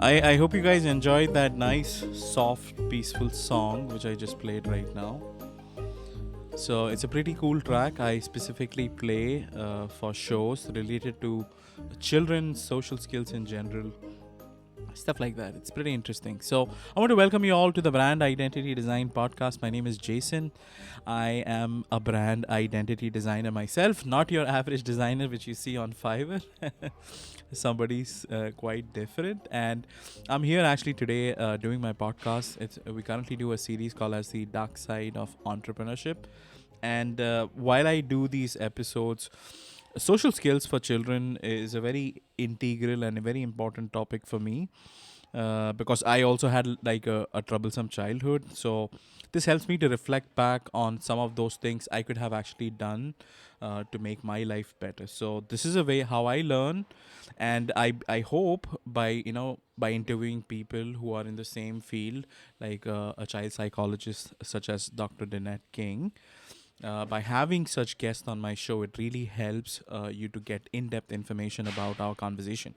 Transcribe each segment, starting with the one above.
I hope you guys enjoyed that nice, soft, peaceful song which I just played right now. So it's a pretty cool track. I specifically play for shows related to children's social skills in general, stuff like that. It's pretty interesting. So I want to welcome you all to the Brand Identity Design Podcast. My name is Jason. I am a brand identity designer myself, not your average designer which you see on Fiverr. Somebody's quite different, and I'm here actually today doing my podcast. We currently do a series called as the Dark Side of Entrepreneurship, and while I do these episodes, social skills for children is a very integral and a very important topic for me, because I also had like a troublesome childhood. So this helps me to reflect back on some of those things I could have actually done to make my life better. So this is a way how I learn, and I hope by interviewing people who are in the same field, like a child psychologist such as Dr. Danette King. By having such guests on my show, it really helps you to get in-depth information about our conversation.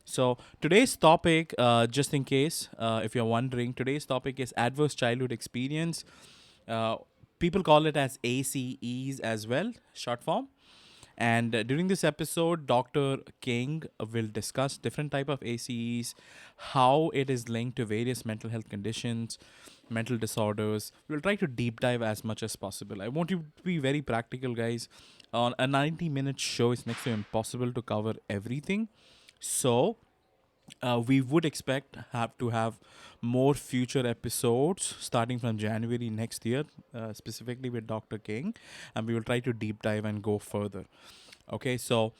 So today's topic, just in case if you're wondering, today's topic is adverse childhood experience. Uh, People call it as ACEs as well, short form. And during this episode, Dr. King will discuss different type of ACEs, how it is linked to various mental health conditions, mental disorders. We'll try to deep dive as much as possible. I want you to be very practical, guys. On a 90-minute show, it's next to impossible to cover everything. So we would expect have to have more future episodes starting from January next year, specifically with Dr. King, and we will try to deep dive and go further. Okay, so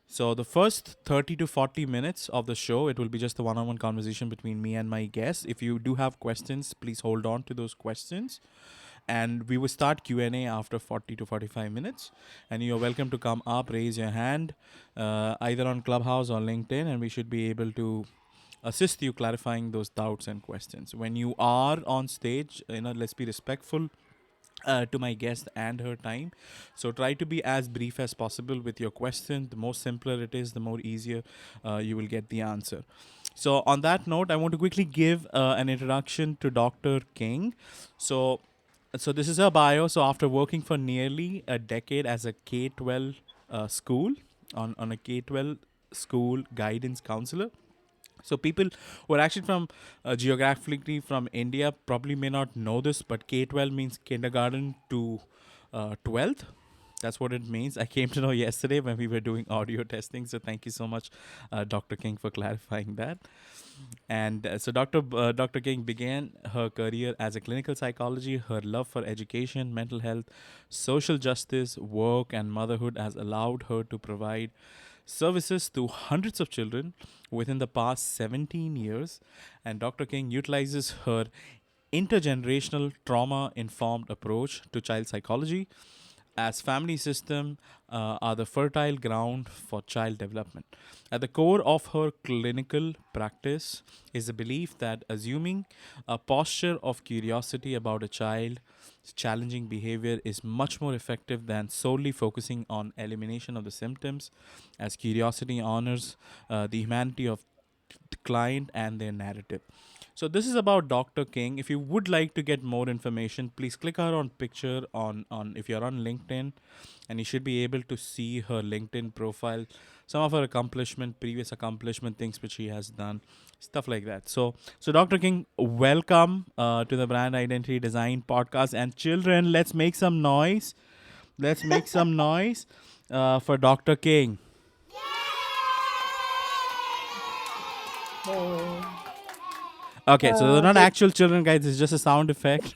the first 30 to 40 minutes of the show, it will be just a one-on-one conversation between me and my guest. If you do have questions, please hold on to those questions, and we will start Q&A after 40 to 45 minutes. And you're welcome to come up, raise your hand, either on Clubhouse or LinkedIn, and we should be able to assist you clarifying those doubts and questions. When you are on stage, let's be respectful to my guest and her time. So try to be as brief as possible with your question. The more simpler it is, the more easier you will get the answer. So on that note, I want to quickly give an introduction to Dr. King. So this is her bio. So after working for nearly a decade as a K-12 school, on a K-12 school guidance counselor. So people who are actually from geographically from India probably may not know this, but K-12 means kindergarten to 12th. That's what it means. I came to know yesterday when we were doing audio testing. So thank you so much, Dr. King, for clarifying that. And Dr. King began her career as a clinical psychology. Her love for education, mental health, social justice, work, and motherhood has allowed her to provide services to hundreds of children within the past 17 years. And Dr. King utilizes her intergenerational trauma informed approach to child psychology as family system are the fertile ground for child development. At the core of her clinical practice is the belief that assuming a posture of curiosity about a child's challenging behavior is much more effective than solely focusing on elimination of the symptoms, as curiosity honors the humanity of the client and their narrative. So this is about Dr. King. If you would like to get more information, please click her on picture on if you're on LinkedIn, and you should be able to see her LinkedIn profile, some of her accomplishment, previous accomplishment things which she has done, stuff like that. So Dr. King, welcome to the Brand Identity Design podcast. And children, let's make some noise. Let's make some noise for Dr. King. Oh, Okay, so they're not Jason, actual children, guys. It's just a sound effect.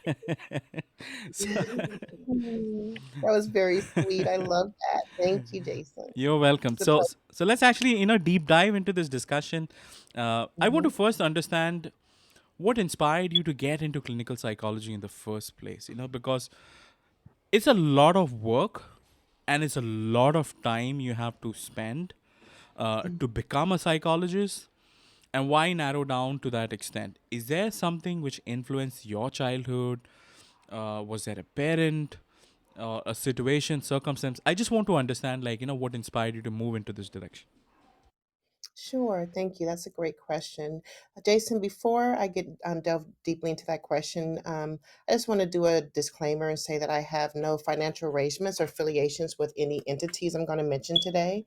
So, that was very sweet. I love that. Thank you, Jason. you're welcome. It's a pleasure. So let's actually deep dive into this discussion. I want to Mhm. first understand what inspired you to get into clinical psychology in the first place. Because it's a lot of work and it's a lot of time you have to spend to become a psychologist. And why narrow down to that extent? Is there something which influenced your childhood? Was there a parent, a situation, circumstance? I just want to understand, like, what inspired you to move into this direction. Sure. Thank you. That's a great question. Jason, before I get delve deeply into that question, I just want to do a disclaimer and say that I have no financial arrangements or affiliations with any entities I'm going to mention today.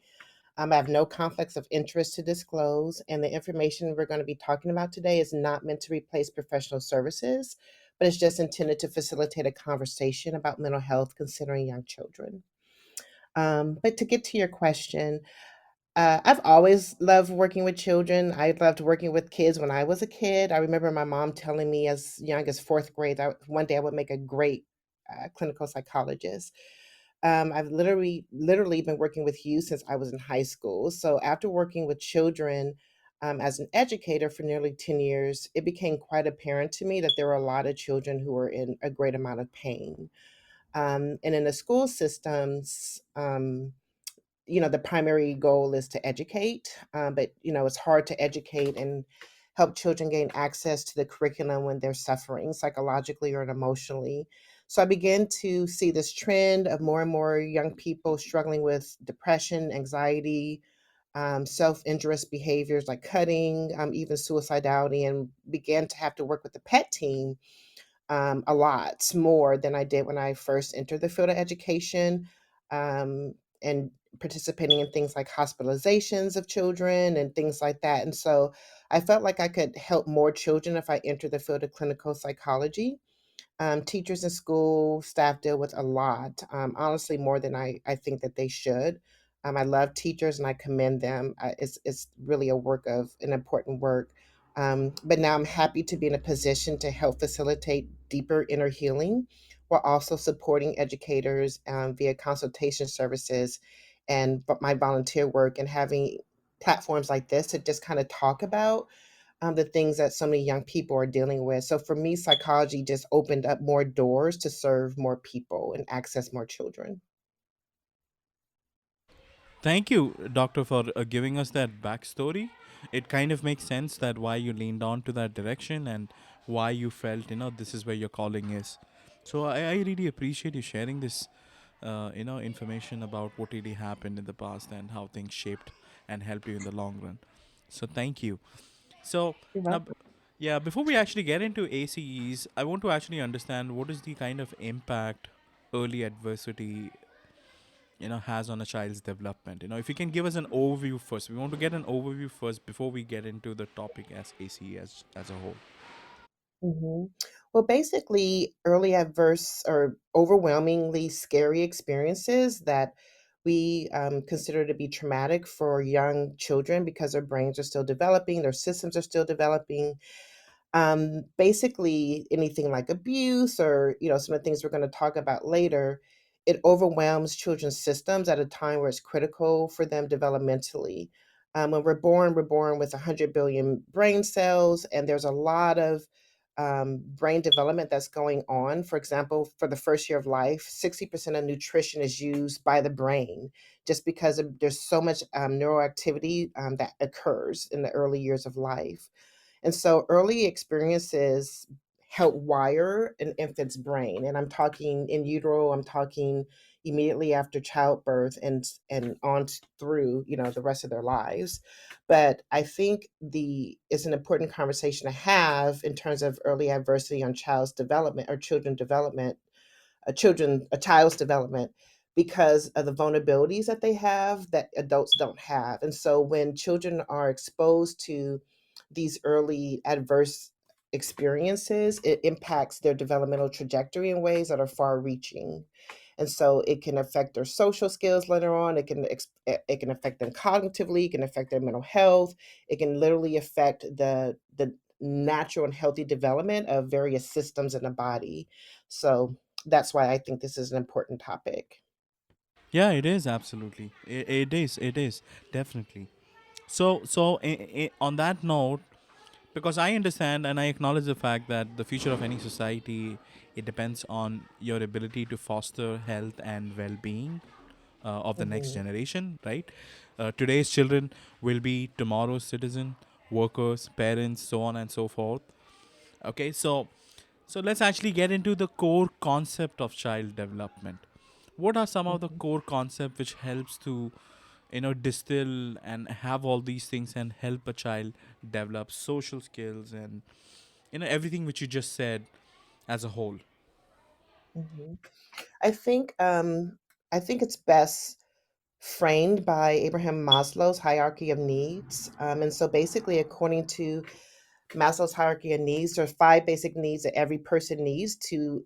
I have no conflicts of interest to disclose, and the information we're going to be talking about today is not meant to replace professional services, but it's just intended to facilitate a conversation about mental health considering young children. But to get to your question, I've always loved working with children. I loved working with kids when I was a kid. I remember my mom telling me as young as fourth grade that one day I would make a great clinical psychologist. I've literally been working with youth since I was in high school. So after working with children as an educator for nearly 10 years, it became quite apparent to me that there were a lot of children who were in a great amount of pain. And in the school systems, the primary goal is to educate, but it's hard to educate and help children gain access to the curriculum when they're suffering psychologically or emotionally. So I began to see this trend of more and more young people struggling with depression, anxiety, self-injurious behaviors like cutting, even suicidality, and began to have to work with the pet team a lot more than I did when I first entered the field of education, and participating in things like hospitalizations of children and things like that. And so I felt like I could help more children if I entered the field of clinical psychology. Teachers in school, staff deal with a lot, honestly, more than I think that they should. I love teachers and I commend them. It's really a work of an important work. But now I'm happy to be in a position to help facilitate deeper inner healing while also supporting educators via consultation services and my volunteer work and having platforms like this to just kind of talk about the things that so many young people are dealing with. So for me, psychology just opened up more doors to serve more people and access more children. Thank you, Doctor, for giving us that backstory. It kind of makes sense that why you leaned on to that direction and why you felt, this is where your calling is. So I really appreciate you sharing this, information about what really happened in the past and how things shaped and helped you in the long run. So thank you. So You're now, welcome. yeah, before we actually get into ACEs, I want to actually understand what is the kind of impact early adversity has on a child's development. If you can give us an overview first. We want to get an overview first before we get into the topic as ACE as a whole. hmm Well, basically, early adverse or overwhelmingly scary experiences that we consider to be traumatic for young children because their brains are still developing, their systems are still developing. Basically, anything like abuse or some of the things we're going to talk about later, it overwhelms children's systems at a time where it's critical for them developmentally. When we're born with 100 billion brain cells, and there's a lot of brain development that's going on. For example, for the first year of life, 60% of nutrition is used by the brain just because there's so much neuroactivity that occurs in the early years of life. And so early experiences help wire an infant's brain. And I'm talking in utero, I'm talking immediately after childbirth and on through, the rest of their lives. But I think the it's an important conversation to have in terms of early adversity on child's development or a child's development because of the vulnerabilities that they have that adults don't have. And so when children are exposed to these early adverse experiences, it impacts their developmental trajectory in ways that are far reaching. And so it can affect their social skills later on. It can affect them cognitively. It can affect their mental health. It can literally affect the natural and healthy development of various systems in the body. So that's why I think this is an important topic. Yeah, it is absolutely. It is. It is definitely. On that note, because I understand and I acknowledge the fact that the future of any society, it depends on your ability to foster health and well-being of the next Hmm. generation, right? Today's children will be tomorrow's citizen, workers, parents, so on and so forth. Okay, so let's actually get into the core concept of child development. What are some of the Hmm. core concepts which helps to distill and have all these things and help a child develop social skills and everything which you just said as a whole? Hmm. I think I think it's best framed by Abraham Maslow's hierarchy of needs. And so basically, according to Maslow's hierarchy of needs, there are five basic needs that every person needs to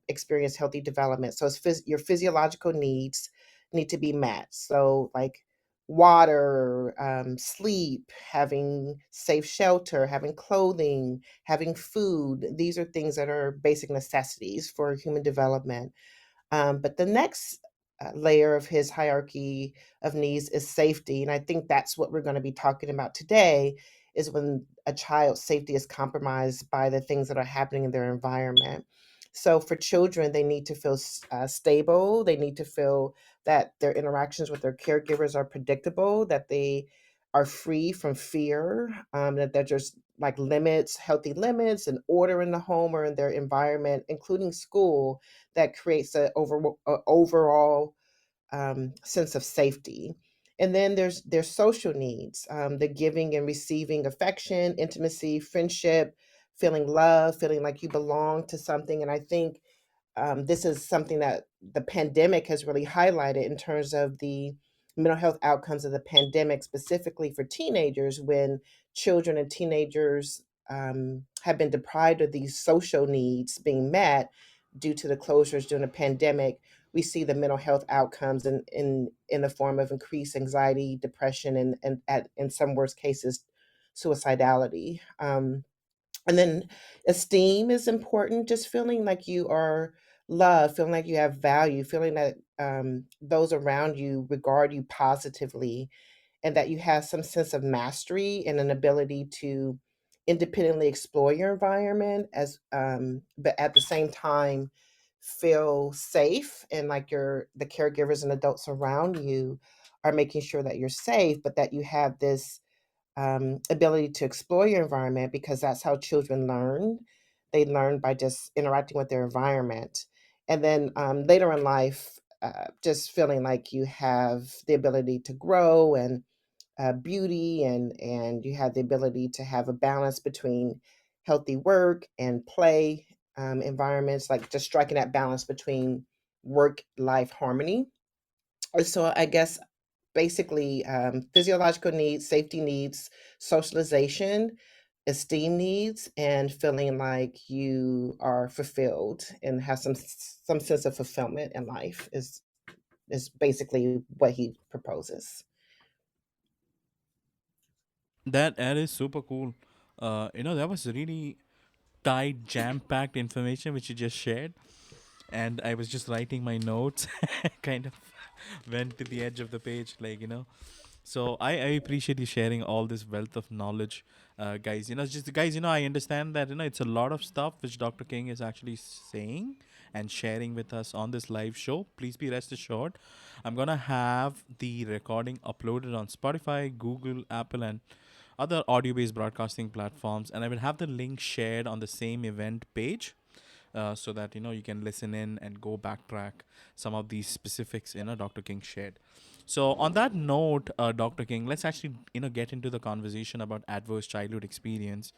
experience healthy development. So your physiological needs need to be met. So, like water, sleep, having safe shelter, having clothing, having food. These are things that are basic necessities for human development. But the next layer of his hierarchy of needs is safety. And I think that's what we're going to be talking about today is when a child's safety is compromised by the things that are happening in their environment. So for children, they need to feel stable. They need to feel that their interactions with their caregivers are predictable, that they are free from fear, that they're just like limits, healthy limits, and order in the home or in their environment, including school, that creates a overall sense of safety. And then there's social needs, the giving and receiving affection, intimacy, friendship, feeling love, feeling like you belong to something. And I think this is something that the pandemic has really highlighted in terms of the mental health outcomes of the pandemic, specifically for teenagers, when children and teenagers have been deprived of these social needs being met due to the closures during the pandemic. We see the mental health outcomes in the form of increased anxiety, depression, and in some worst cases, suicidality. And then esteem is important, just feeling like you are loved, feeling like you have value, feeling that those around you regard you positively, and that you have some sense of mastery and an ability to independently explore your environment but at the same time feel safe, and like the caregivers and adults around you are making sure that you're safe, but that you have this ability to explore your environment, because that's how children learn. They learn by just interacting with their environment. And then later in life, just feeling like you have the ability to grow and beauty, and you have the ability to have a balance between healthy work and play environments, like just striking that balance between work life harmony. And so I guess basically physiological needs, safety needs, socialization, esteem needs and feeling like you are fulfilled and have some sense of fulfillment in life is basically what he proposes. That is super cool. That was really tight, jam-packed information which you just shared, and I was just writing my notes, kind of went to the edge of the page, So I appreciate you sharing all this wealth of knowledge, guys. Just guys, I understand that it's a lot of stuff which Dr. King is actually saying and sharing with us on this live show. Please be rest assured, I'm gonna have the recording uploaded on Spotify, Google, Apple, and other audio-based broadcasting platforms, and I will have the link shared on the same event page, so that you can listen in and go backtrack some of these specifics Dr. King shared. So on that note, Dr. King, let's actually get into the conversation about adverse childhood experience.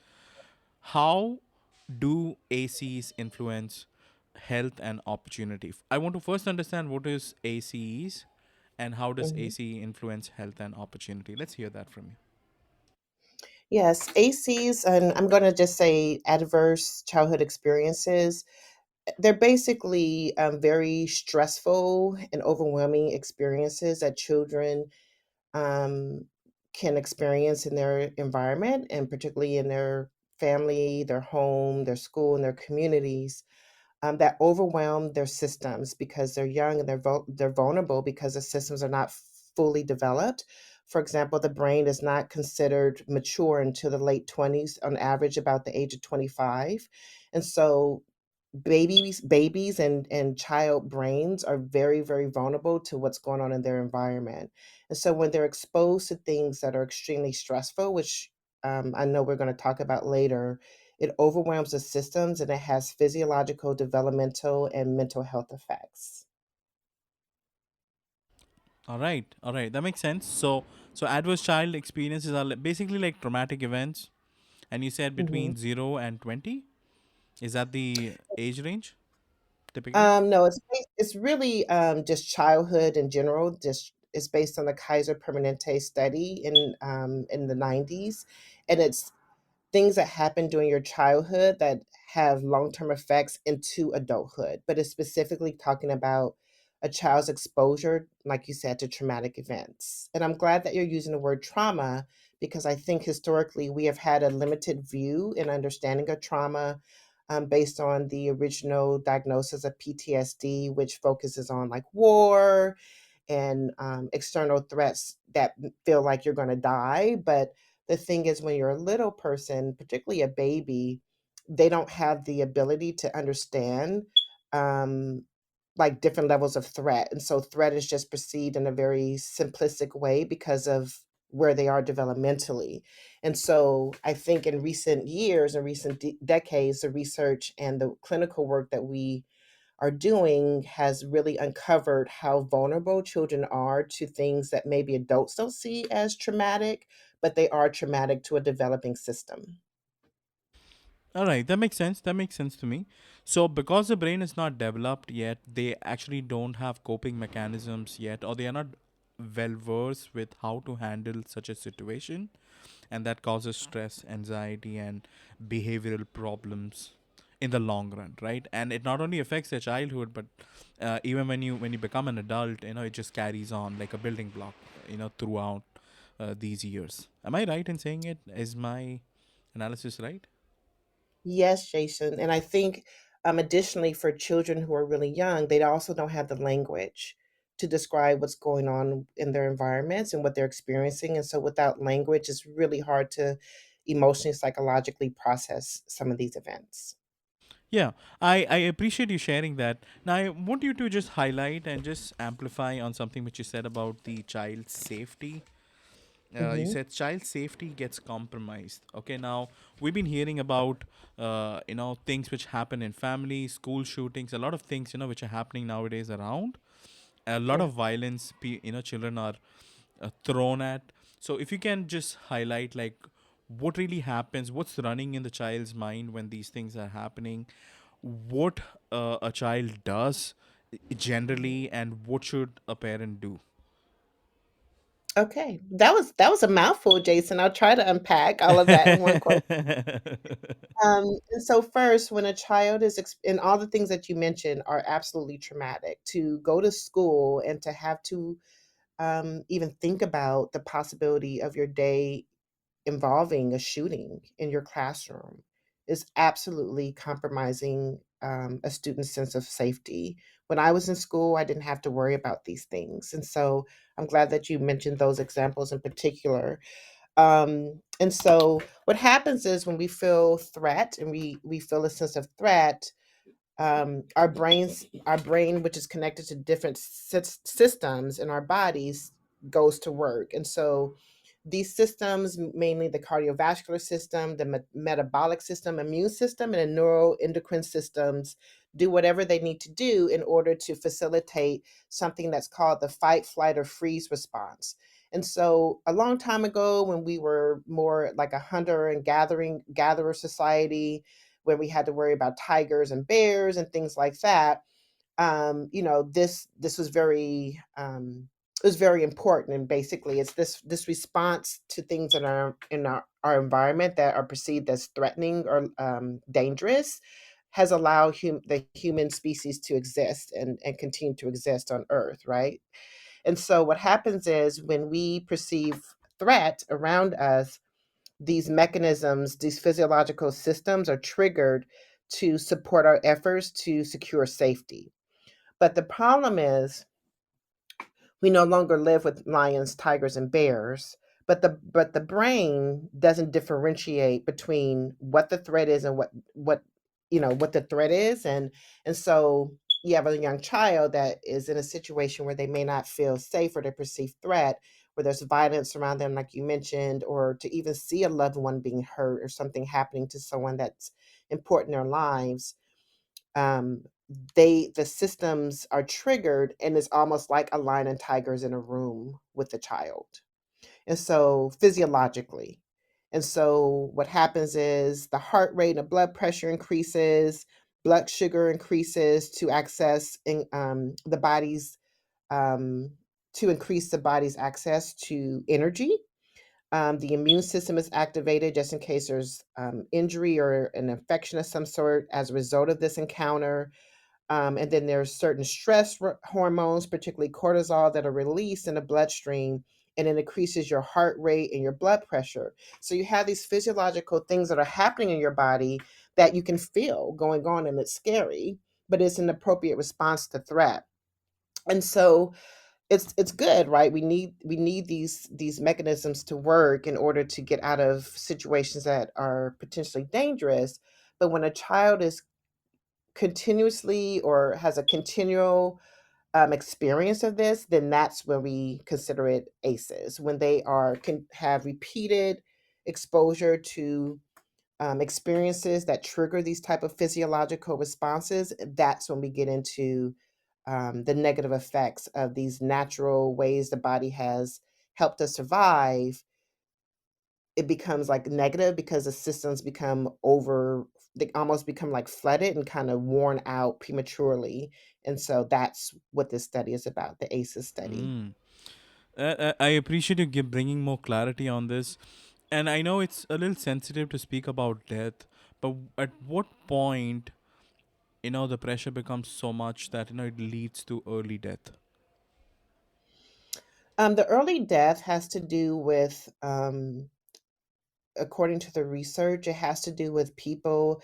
How do ACEs influence health and opportunity? I want to first understand what is ACEs and how does Mhm. ACE influence health and opportunity. Let's hear that from you. Yes, ACs, and I'm going to just say adverse childhood experiences. They're basically very stressful and overwhelming experiences that children um, can experience in their environment and particularly in their family, their home, their school, and their communities, that overwhelm their systems because they're young and they're vulnerable because the systems are not fully developed. For example, the brain is not considered mature until the late 20s, on average about the age of 25. And so babies and child brains are very, very vulnerable to what's going on in their environment. And so when they're exposed to things that are extremely stressful, which I know we're going to talk about later, it overwhelms the systems and it has physiological, developmental, and mental health effects. All right, that makes sense. So adverse child experiences are basically like traumatic events, and you said Mhm. between 0 and 20. Is that the age range typically? No, it's really just childhood in general. Just it's based on the Kaiser Permanente study in the 90s, and it's things that happen during your childhood that have long-term effects into adulthood, but it's specifically talking about a child's exposure, like you said, to traumatic events. And I'm glad that you're using the word trauma because I think historically we have had a limited view and understanding of trauma, based on the original diagnosis of PTSD, which focuses on like war and external threats that feel like you're going to die. But the thing is, when you're a little person, particularly a baby, they don't have the ability to understand um, like different levels of threat. And so threat is just perceived in a very simplistic way because of where they are developmentally. And so I think in recent years and recent decades, the research and the clinical work that we are doing has really uncovered how vulnerable children are to things that maybe adults don't see as traumatic, but they are traumatic to a developing system. All right, that makes sense. That makes sense to me. So, because the brain is not developed yet, they actually don't have coping mechanisms yet, or they are not well versed with how to handle such a situation, and that causes stress, anxiety, and behavioral problems in the long run, right? And it not only affects their childhood, but even when you become an adult, it just carries on like a building block, throughout these years. Am I right in saying it? Is my analysis right? Yes, Jason. And I think, additionally, for children who are really young, they also don't have the language to describe what's going on in their environments and what they're experiencing. And so, without language, it's really hard to emotionally, psychologically process some of these events. Yeah, I appreciate you sharing that. Now, I want you to just highlight and just amplify on something which you said about the child's safety. You Hmm. said child safety gets compromised. Okay, now we've been hearing about things which happen in families, school shootings, a lot of things which are happening nowadays around. A lot Yeah. of violence, children are thrown at. So if you can just highlight like what really happens, what's running in the child's mind when these things are happening, what a child does generally, and what should a parent do? Okay, that was a mouthful, Jason. I'll try to unpack all of that in one question. And so first, when a child is and all the things that you mentioned are absolutely traumatic. To go to school and to have to even think about the possibility of your day involving a shooting in your classroom is absolutely compromising a student's sense of safety. When I was in school, I didn't have to worry about these things. And so I'm glad that you mentioned those examples in particular. And so what happens is when we feel threat and we feel a sense of threat, our brain, which is connected to different systems in our bodies, goes to work. And so these systems, mainly the cardiovascular system, the metabolic system, immune system, and the neuroendocrine systems, do whatever they need to do in order to facilitate something that's called the fight, flight, or freeze response. And so a long time ago, when we were more like a hunter and gatherer society, where we had to worry about tigers and bears and things like that, this was very it was very important. And basically, it's this response to things that are in our environment that are perceived as threatening or dangerous has allowed the human species to exist and continue to exist on Earth, right? And so what happens is when we perceive threat around us, these mechanisms, these physiological systems are triggered to support our efforts to secure safety. But the problem is we no longer live with lions, tigers, and bears. But the brain doesn't differentiate between what the threat is and what the threat is. And so you have a young child that is in a situation where they may not feel safe or they perceive threat, where there's violence around them, like you mentioned, or to even see a loved one being hurt or something happening to someone that's important in their lives. um, the systems are triggered, and it's almost like a lion and tigers in a room with the child. And so physiologically. And so what happens is the heart rate and blood pressure increases, blood sugar increases to access the body's to increase the body's access to energy. The immune system is activated just in case there's injury or an infection of some sort as a result of this encounter. And then there's certain stress hormones, particularly cortisol, that are released in the bloodstream, and it increases your heart rate and your blood pressure. So you have these physiological things that are happening in your body that you can feel going on, and it's scary, but it's an appropriate response to threat. And so it's good, right? We need these mechanisms to work in order to get out of situations that are potentially dangerous. But when a child is continuously or has a continual experience of this, then that's when we consider it ACEs. When they can have repeated exposure to experiences that trigger these type of physiological responses, that's when we get into the negative effects of these natural ways the body has helped us survive. It becomes like negative because the systems become they almost become like flooded and kind of worn out prematurely. And so that's what this study is about, the ACEs study. Mm. I appreciate you bringing more clarity on this. And I know it's a little sensitive to speak about death, but at what point, the pressure becomes so much that, it leads to early death? The early death has to do with, according to the research, it has to do with people.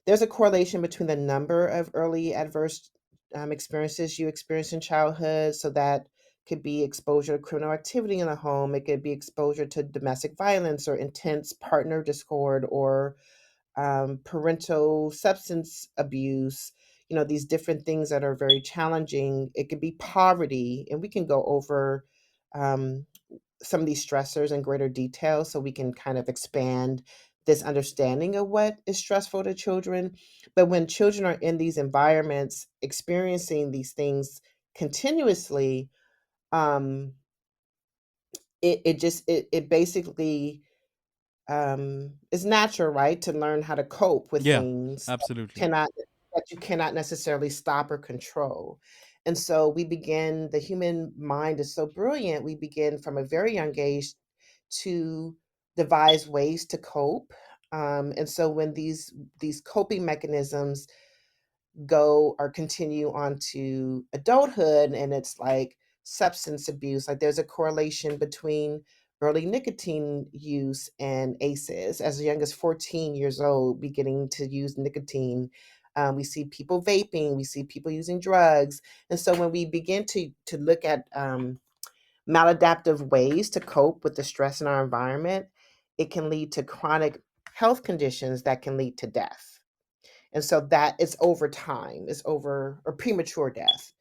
There's a correlation between the number of early adverse experiences you experience in childhood. So that could be exposure to criminal activity in the home. It could be exposure to domestic violence or intense partner discord or parental substance abuse. These different things that are very challenging. It could be poverty, and we can go over um, some of these stressors in greater detail so we can kind of expand this understanding of what is stressful to children. But when children are in these environments experiencing these things continuously, um, it basically is natural, right, to learn how to cope with Yeah, things absolutely. cannot that you cannot necessarily stop or control. And so we begin, the human mind is so brilliant, we begin from a very young age to devise ways to cope. And so when these coping mechanisms go or continue on to adulthood, and it's like substance abuse, like there's a correlation between early nicotine use and ACEs. As young as 14 years old, beginning to use nicotine. We see people vaping, we see people using drugs. And so when we begin to look at maladaptive ways to cope with the stress in our environment, it can lead to chronic health conditions that can lead to death. And so that is over time, is over or premature death.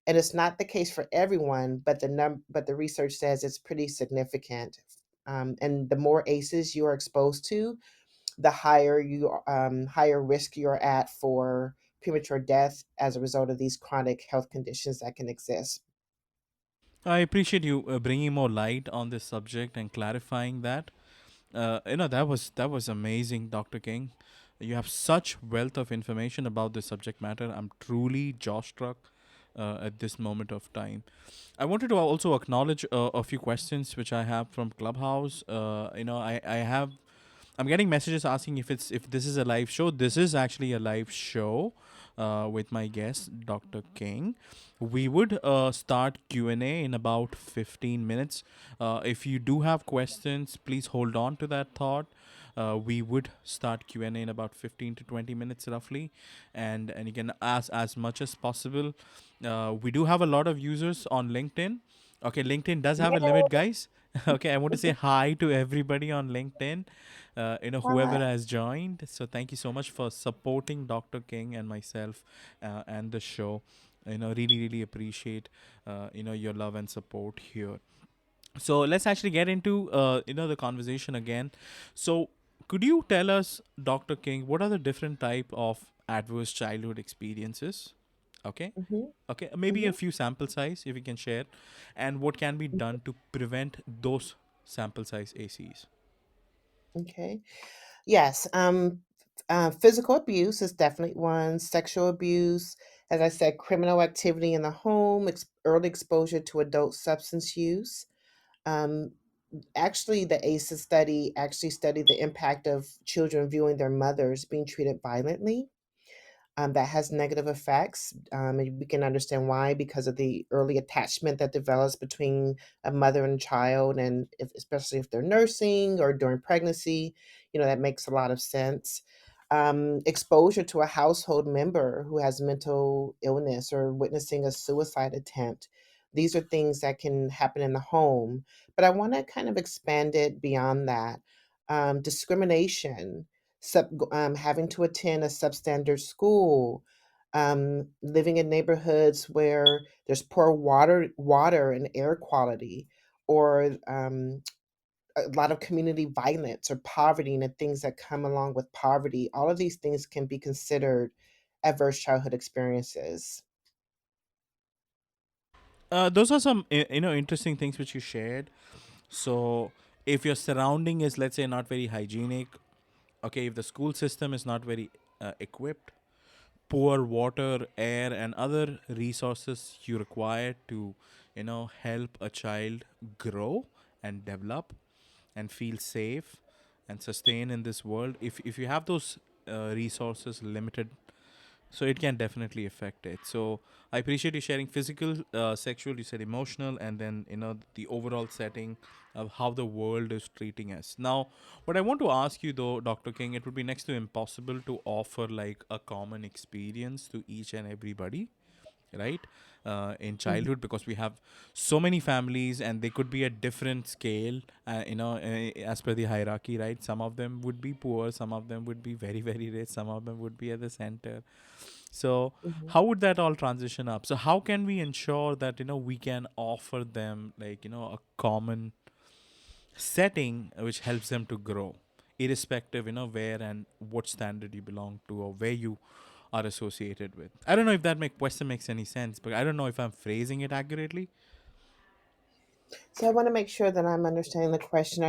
And it's not the case for everyone, but the research says it's pretty significant. And the more ACEs you are exposed to, the higher risk you're at for premature death as a result of these chronic health conditions that can exist. I appreciate you bringing more light on this subject and clarifying that. That was amazing, Dr. King. You have such wealth of information about this subject matter. I'm truly jaw struck at this moment of time. I wanted to also acknowledge a few questions which I have from Clubhouse. I'm getting messages asking if this is a live show. This is actually a live show with my guest, Dr. King. We would start Q&A in about 15 minutes. If you do have questions, please hold on to that thought. We would start Q&A in about 15 to 20 minutes roughly, and you can ask as much as possible. We do have a lot of users on LinkedIn. Okay, LinkedIn does have a limit, guys. Okay, I want to say hi to everybody on LinkedIn, whoever Hi. has joined. So thank you so much for supporting Dr. King and myself and the show. Really, really appreciate, your love and support here. So let's actually get into, the conversation again. So could you tell us, Dr. King, what are the different type of adverse childhood experiences? Okay. Hmm. Okay, maybe a Hmm. few sample size if you can share, and what can be done to prevent those sample size ACs. Okay. Yes. Physical abuse is definitely one. Sexual abuse, as I said, criminal activity in the home, early exposure to adult substance use. Um, Actually, the ACEs study actually studied the impact of children viewing their mothers being treated violently. That has negative effects. And we can understand why, because of the early attachment that develops between a mother and child, and especially if they're nursing or during pregnancy, that makes a lot of sense. Exposure to a household member who has mental illness or witnessing a suicide attempt. These are things that can happen in the home. But I want to kind of expand it beyond that. Discrimination, having to attend a substandard school, living in neighborhoods where there's poor water and air quality, or a lot of community violence or poverty and the things that come along with poverty. All of these things can be considered adverse childhood experiences. Those are some interesting things which you shared. So if your surrounding is, let's say, not very hygienic, okay, if the school system is not very equipped, poor water, air, and other resources you require to help a child grow and develop and feel safe and sustain in this world, if you have those resources limited, so it can definitely affect it. So I appreciate you sharing physical, sexual, you said emotional, and then the overall setting of how the world is treating us now. What I want to ask you though, Dr. King, it would be next to impossible to offer like a common experience to each and everybody, right? In Mhm. childhood, because we have so many families and they could be at different scale, as per the hierarchy, right? Some of them would be poor, some of them would be very, very rich, some of them would be at the center. So Mhm. how would that all transition up? So how can we ensure that we can offer them like a common setting which helps them to grow, irrespective where and what standard you belong to or where you are associated with. I don't know if that question makes any sense, but I don't know if I'm phrasing it accurately. So I want to make sure that I'm understanding the question.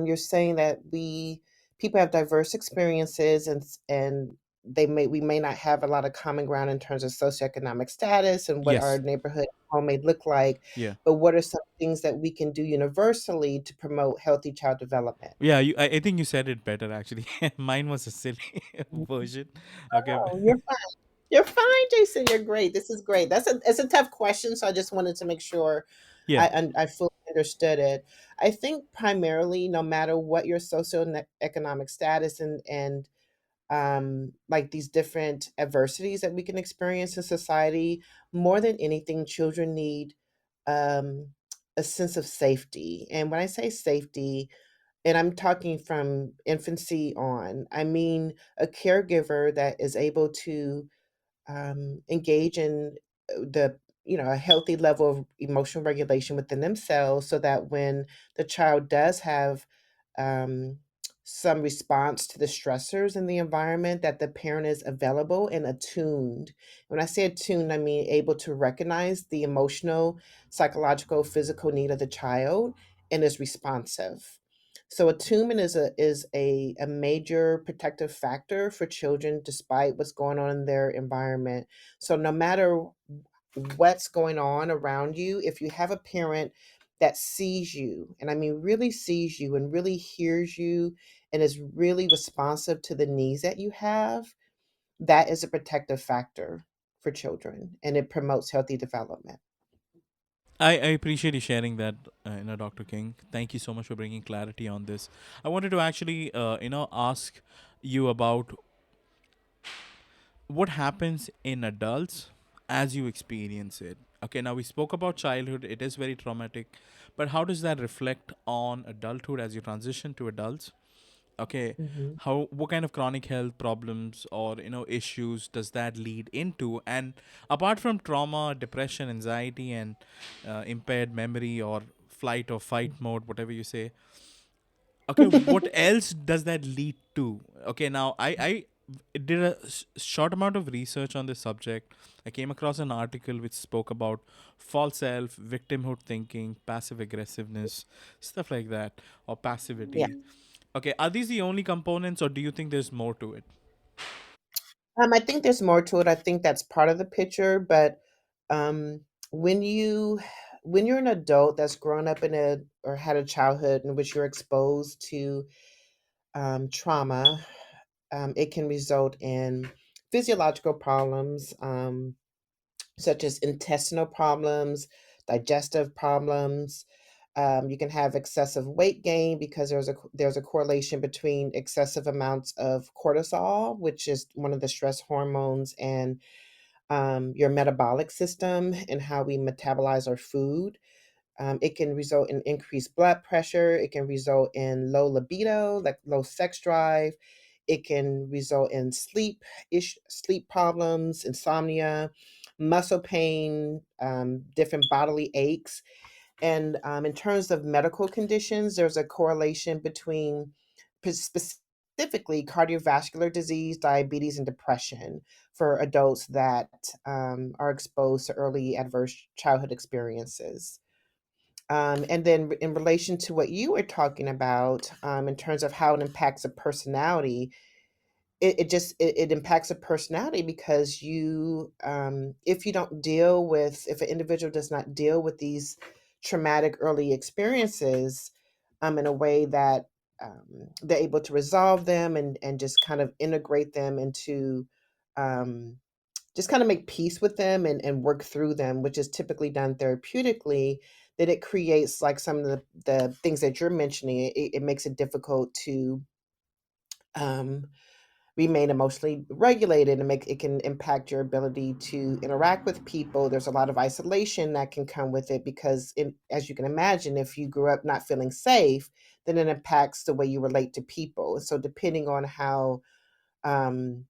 You're saying that we people have diverse experiences, and we may not have a lot of common ground in terms of socioeconomic status and what our Yes. neighborhood home may look like, Yeah. but what are some things that we can do universally to promote healthy child development? Yeah, I think you said it better actually. Mine was a silly version. Okay. Oh, you're fine. You're fine, Jason. You're great. This is great. It's a tough question, so I just wanted to make sure Yeah. I fully understood it. I think primarily, no matter what your socioeconomic status and like these different adversities that we can experience in society, more than anything, children need um, a sense of safety. And when I say safety, and I'm talking from infancy on, I mean a caregiver that is able to engage in the a healthy level of emotional regulation within themselves, so that when the child does have um, some response to the stressors in the environment, that the parent is available and attuned. When I say attuned, I mean able to recognize the emotional, psychological, physical need of the child and is responsive. So attunement is a major protective factor for children despite what's going on in their environment. So no matter what's going on around you, if you have a parent that sees you, and I mean really sees you and really hears you and is really responsive to the needs that you have, that is a protective factor for children and it promotes healthy development. I appreciate you sharing that, Dr. King. Thank you so much for bringing clarity on this. I wanted to actually, ask you about what happens in adults as you experience it. Okay, now we spoke about childhood, it is very traumatic, but how does that reflect on adulthood as you transition to adults? Okay, Mhm. how what kind of chronic health problems or issues does that lead into? And apart from trauma, depression, anxiety, and impaired memory or flight or fight mode, whatever you say, okay, what else does that lead to? Okay, now I did a short amount of research on this subject. I came across an article which spoke about false self, victimhood thinking, passive aggressiveness, stuff like that, or Yeah. passivity. Okay, are these the only components, or do you think there's more to it? I think there's more to it. I think that's part of the picture, but um, when you when you're an adult that's grown up in a or had a childhood in which you're exposed to trauma, it can result in physiological problems, such as intestinal problems, digestive problems. You can have excessive weight gain because there's a correlation between excessive amounts of cortisol, which is one of the stress hormones, and your metabolic system and how we metabolize our food. It can result in increased blood pressure. It can result in low libido, like low sex drive. It can result in sleep problems, insomnia, muscle pain, different bodily aches. And in terms of medical conditions, there's a correlation between specifically cardiovascular disease, diabetes, and depression for adults that are exposed to early adverse childhood experiences. And then in relation to what you were talking about, in terms of how it impacts a personality, it impacts a personality because if you don't deal with if an individual does not deal with these traumatic early experiences in a way that they're able to resolve them and just kind of integrate them into um, just kind of make peace with them and work through them, which is typically done therapeutically, that it creates like some of the things that you're mentioning. It makes it difficult to um, remain emotionally regulated and make it can impact your ability to interact with people. There's a lot of isolation that can come with it because as you can imagine, if you grew up not feeling safe, then it impacts the way you relate to people. So depending on how um,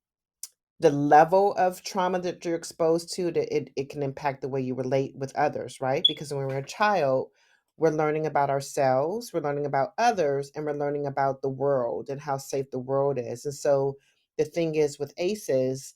the level of trauma that you're exposed to, that it can impact the way you relate with others, right? Because when we're a child, we're learning about ourselves, we're learning about others, and we're learning about the world and how safe the world is. And so the thing is with ACEs,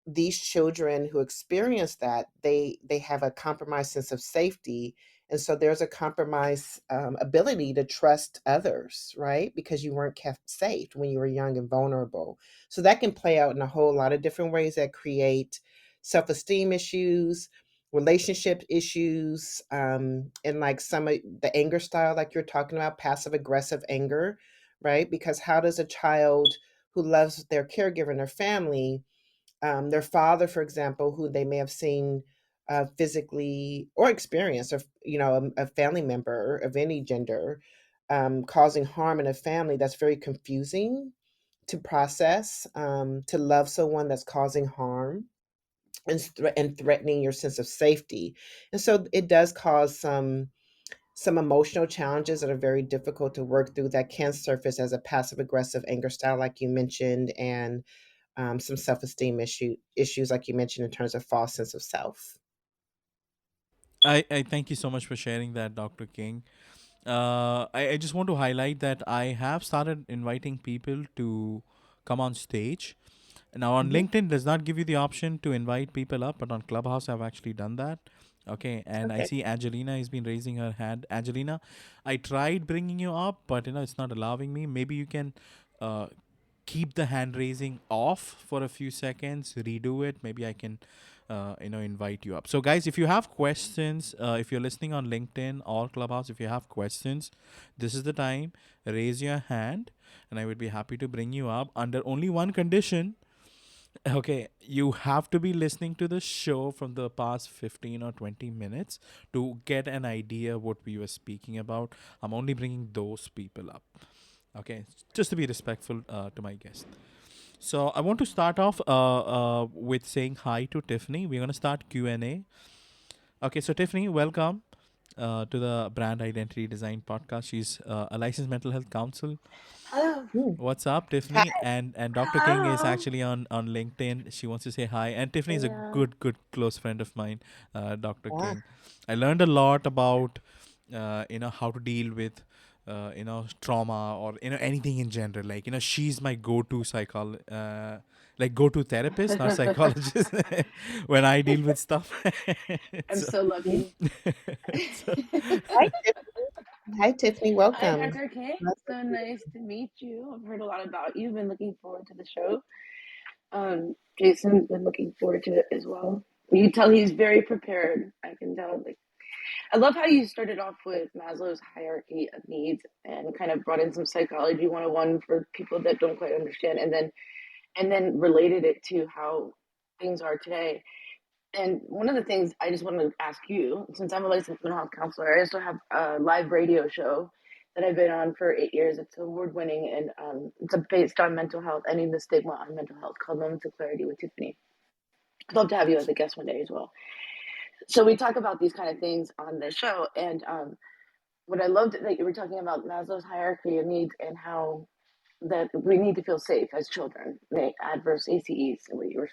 these children who experience that, they have a compromised sense of safety, And so there's a compromised ability to trust others, right? Because you weren't kept safe when you were young and vulnerable. So that can play out in a whole lot of different ways that create self esteem issues, relationship issues, and like some of the anger style, like you're talking about, passive aggressive anger, right? Because how does a child who loves their caregiver and their family, their father, for example, who they may have seen physically or experienced, or a family member of any gender, causing harm in a family, that's very confusing to process. To love someone that's causing harm and threatening your sense of safety, and so it does cause some emotional challenges that are very difficult to work through, that can surface as a passive aggressive anger style, like you mentioned, and some self-esteem issues, like you mentioned, in terms of false sense of self. I thank you so much for sharing that, Dr. King. I just want to highlight that I have started inviting people to come on stage. Now, on Hmm. LinkedIn does not give you the option to invite people up, but on Clubhouse, I've actually done that. Okay, and I Okay. see Angelina has been raising her hand. Angelina, I tried bringing you up, but it's not allowing me. Maybe you can uh, keep the hand raising off for a few seconds, redo it. Maybe I can invite you up. So guys, if you have questions, if you're listening on LinkedIn or Clubhouse, if you have questions, this is the time. Raise your hand and I would be happy to bring you up under only one condition. Okay, you have to be listening to the show from the past 15 or 20 minutes to get an idea what we were speaking about. I'm only bringing those people up. Okay, just to be respectful to my guest. So I want to start off with saying hi to Tiffany. We're gonna start Q&A. Okay, so Tiffany, welcome to the Brand Identity Design Podcast. She's a licensed mental health counselor. Hello. Mm. What's up, Hi. Tiffany? And Dr. King is Hello. actually on LinkedIn. She wants to say hi. And Tiffany is a Yeah. good close friend of mine, Dr. Ah. King. I learned a lot about how to deal with trauma, or anything in general. Like she's my go-to like go-to therapist, not psychologist, when I deal with stuff. I'm so, so Mhm. lucky. so Hi, Tiffany. Hi, Tiffany. Hi, Welcome. Dr. King. Nice to So meet nice to meet you. I've heard a lot about you. Been looking forward to the show. Jason's been looking forward to it as well. You can tell he's very prepared. I can tell. Like, I love how you started off with Maslow's hierarchy of needs and kind of brought in some psychology 101 for people that don't quite understand, and then related it to how things are today. And one of the things I just wanted to ask you, since I'm a licensed mental health counselor, I also have a live radio show that I've been on for 8 years. It's award winning, and it's based on mental health, ending the stigma on mental health, called Moments of Clarity with Tiffany. I'd love to have you as a guest one day as well. So we talk about these kind of things on the show, and what I loved that you were talking about Maslow's hierarchy of needs and how that we need to feel safe as children, the adverse ACEs, and what you were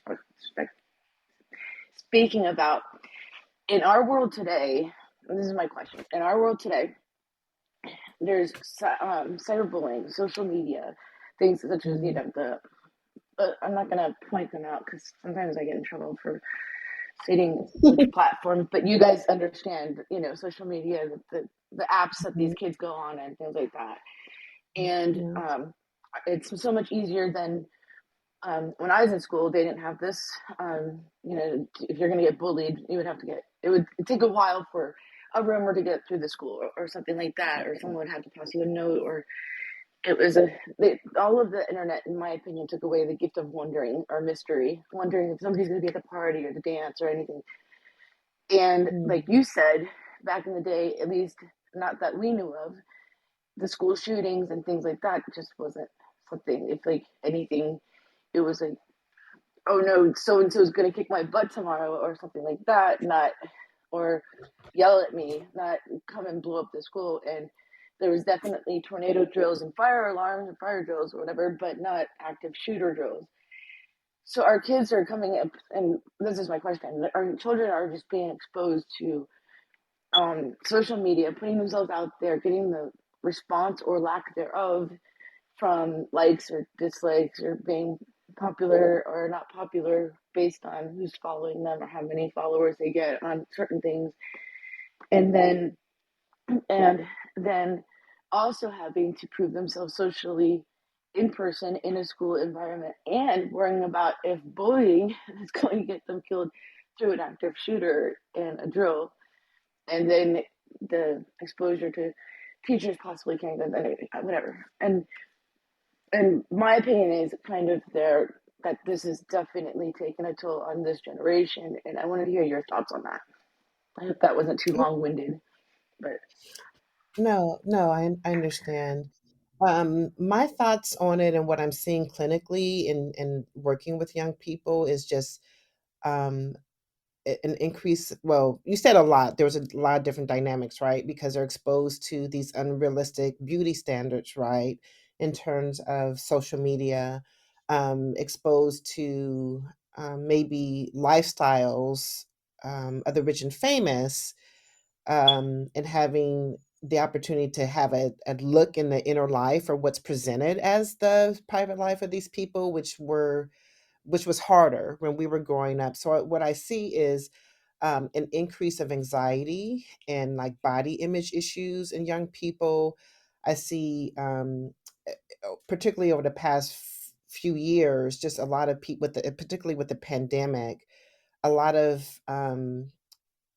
speaking about. In our world today, this is my question. In our world today, there's cyberbullying, social media, things such as you. the. I'm not gonna point them out because sometimes I get in trouble for stating which Mhm. platforms. But you guys understand, social media, the apps that these Mhm. kids go on and things like that. And Yeah. it's so much easier than when I was in school. They didn't have this. If you're going to get bullied, you would have to get. It would take a while for a rumor to get through the school, or something like that, or someone would have to pass you a note, or it was all of the internet, in my opinion, took away the gift of wondering or mystery, wondering if somebody's going to be at the party or the dance or anything. And Mhm. like you said, back in the day, at least not that we knew of, the school shootings and things like that just wasn't something. If like anything, it was like, oh no, so and so is going to kick my butt tomorrow or something like that, not, or yell at me, not come and blow up the school. And there was definitely tornado drills and fire alarms and fire drills or whatever, but not active shooter drills. So our kids are coming up, and this is my question: our children are just being exposed to social media, putting themselves out there, getting the response or lack thereof from likes or dislikes, or being popular or not popular based on who's following them or how many followers they get on certain things. And then and then also having to prove themselves socially in person in a school environment, and worrying about if bullying is going to get them killed through an active shooter in a drill, and then the exposure to teachers possibly can't go, whatever. And my opinion is kind of there that this is definitely taking a toll on this generation, and I wanted to hear your thoughts on that. I hope that wasn't too long-winded, but No, no, I understand. My thoughts on it and what I'm seeing clinically in working with young people is just um, an increase. Well, you said a lot. There was a lot of different dynamics, right? Because they're exposed to these unrealistic beauty standards, right? In terms of social media, exposed to maybe lifestyles of the rich and famous, and having the opportunity to have a look in the inner life or what's presented as the private life of these people, which was harder when we were growing up. So what I see is an increase of anxiety and like body image issues in young people. I see, particularly over the past few years, just a lot of people, particularly with the pandemic, a lot of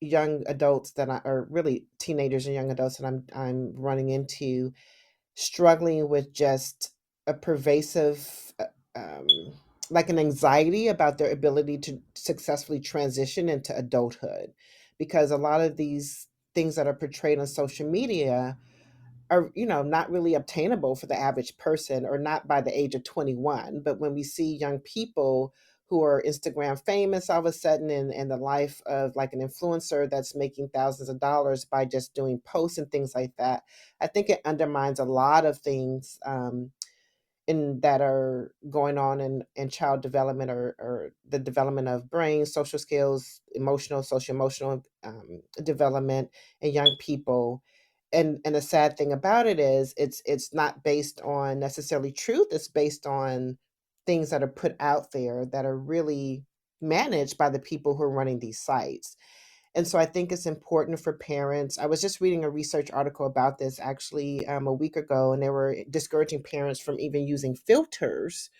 young adults or really teenagers and young adults that I'm running into struggling with just a pervasive, like an anxiety about their ability to successfully transition into adulthood, because a lot of these things that are portrayed on social media are, not really obtainable for the average person, or not by the age of 21. But when we see young people who are Instagram famous all of a sudden, in the life of like an influencer that's making thousands of dollars by just doing posts and things like that, I think it undermines a lot of things, that are going on in child development, or the development of brain, social skills, emotional, social emotional development in young people. And the sad thing about it is it's not based on necessarily truth. It's based on things that are put out there that are really managed by the people who are running these sites. And so I think it's important for parents. I was just reading a research article about this actually, a week ago, and they were discouraging parents from even using filters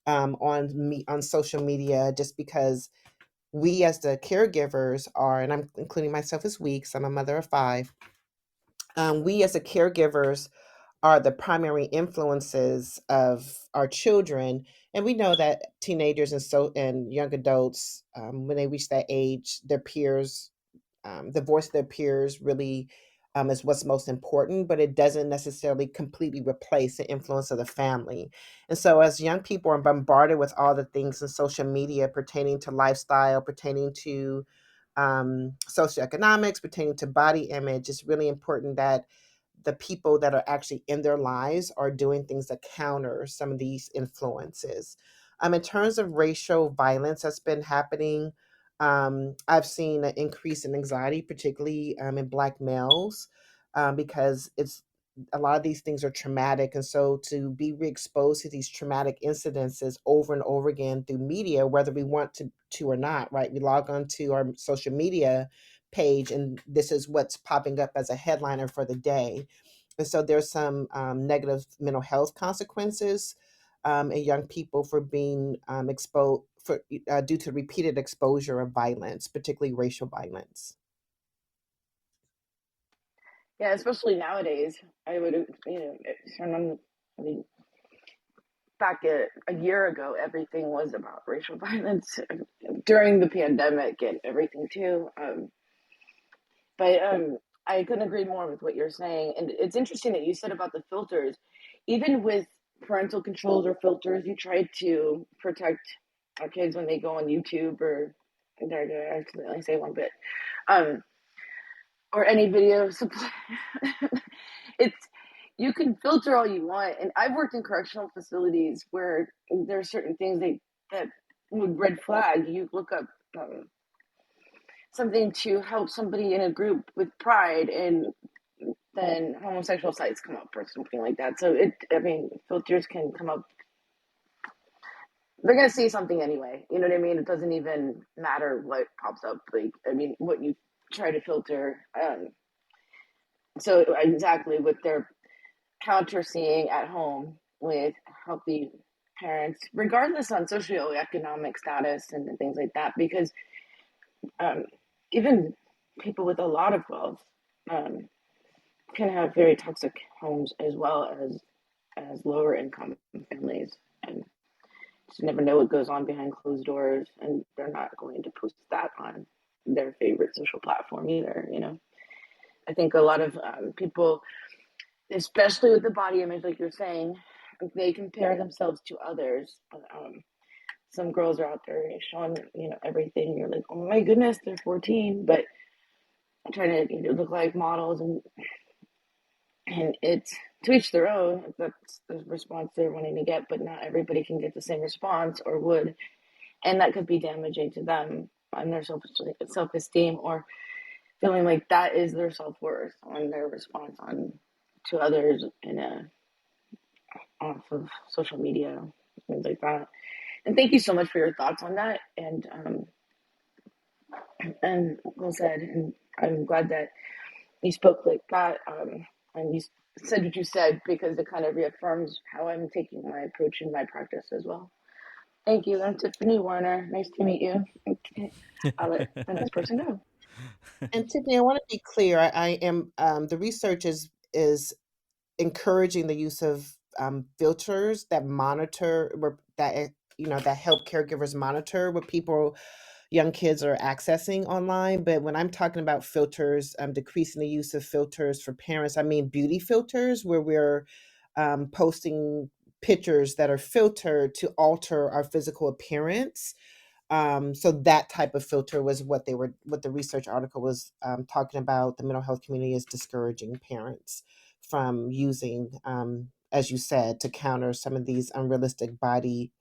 on social media, just because we as the caregivers are, and I'm including myself as we, 'cause I'm a mother of five. We as the caregivers are the primary influences of our children, and we know that teenagers and young adults, when they reach that age, their peers, the voice of their peers really, is what's most important, but it doesn't necessarily completely replace the influence of the family. And so, as young people are bombarded with all the things in social media pertaining to lifestyle, pertaining to socioeconomics, pertaining to body image, it's really important that the people that are actually in their lives are doing things that counter some of these influences. In terms of racial violence that's been happening, I've seen an increase in anxiety, particularly in Black males, because it's a lot of these things are traumatic, and so to be re-exposed to these traumatic incidences over and over again through media, whether we want to or not, right? We log on to our social media page, and this is what's popping up as a headliner for the day. And so there's some negative mental health consequences in young people for being exposed for due to repeated exposure of violence, particularly racial violence. yeah, especially nowadays, I would, I mean, back a year ago, everything was about racial violence during the pandemic and everything too. But I couldn't agree more with what you're saying. And it's interesting that you said about the filters. Even with parental controls or filters, you try to protect our kids when they go on YouTube or did I accidentally say one bit, um, or any video supply. It's you can filter all you want, and I've worked in correctional facilities where there are certain things that would red flag. You look up something to help somebody in a group with pride, and then homosexual sites come up or something like that. So filters can come up. They're gonna see something anyway. You know what I mean? It doesn't even matter what pops up. Like, what you try to filter. So exactly what they're counter seeing at home with healthy parents, regardless on socioeconomic status and things like that, because um, even people with a lot of wealth um, can have very toxic homes as well as lower income families, and just never know what goes on behind closed doors, and they're not going to post that on their favorite social platform either. I think a lot of people, especially with the body image, like you're saying, they compare themselves to others. Some girls are out there showing everything. You're like, oh my goodness, they're 14, but trying to look like models, and it's to each their own. If that's the response they're wanting to get, but not everybody can get the same response or would, and that could be damaging to them on their self esteem, or feeling like that is their self worth on their response on to others in a off of social media, things like that. And thank you so much for your thoughts on that. And well said. And I'm glad that you spoke like that. And you said what you said, because it kind of reaffirms how I'm taking my approach in my practice as well. Thank you. I'm Tiffany Warner. Nice to meet you. Okay. I'll let the next person go. And Tiffany, I want to be clear. I am the research is encouraging the use of filters that monitor that that help caregivers monitor what people young kids are accessing online. But when I'm talking about filters, decreasing the use of filters for parents, I mean beauty filters where we're posting pictures that are filtered to alter our physical appearance. So that type of filter was what the research article was talking about. The mental health community is discouraging parents from using, as you said, to counter some of these unrealistic body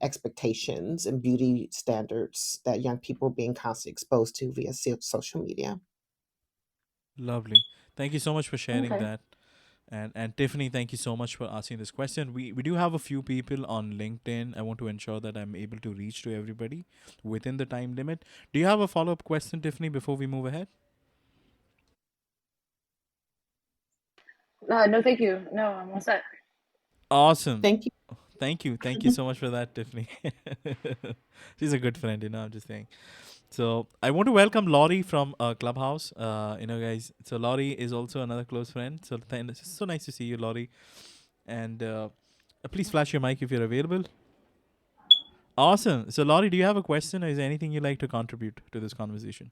expectations and beauty standards that young people are being constantly exposed to via social media. Lovely. Thank you so much for sharing Okay. that. And Tiffany, thank you so much for asking this question. We do have a few people on LinkedIn. I want to ensure that I'm able to reach to everybody within the time limit. Do you have a follow up question, Tiffany, before we move ahead? No, thank you. No, I'm all set. Awesome. Thank you. Thank you. Thank you so much for that, Tiffany. She's a good friend, I'm just saying. So I want to welcome Laurie from Clubhouse. Guys. So Laurie is also another close friend. So it's so nice to see you, Laurie. And please flash your mic if you're available. Awesome. So Laurie, do you have a question, or is there anything you'd like to contribute to this conversation?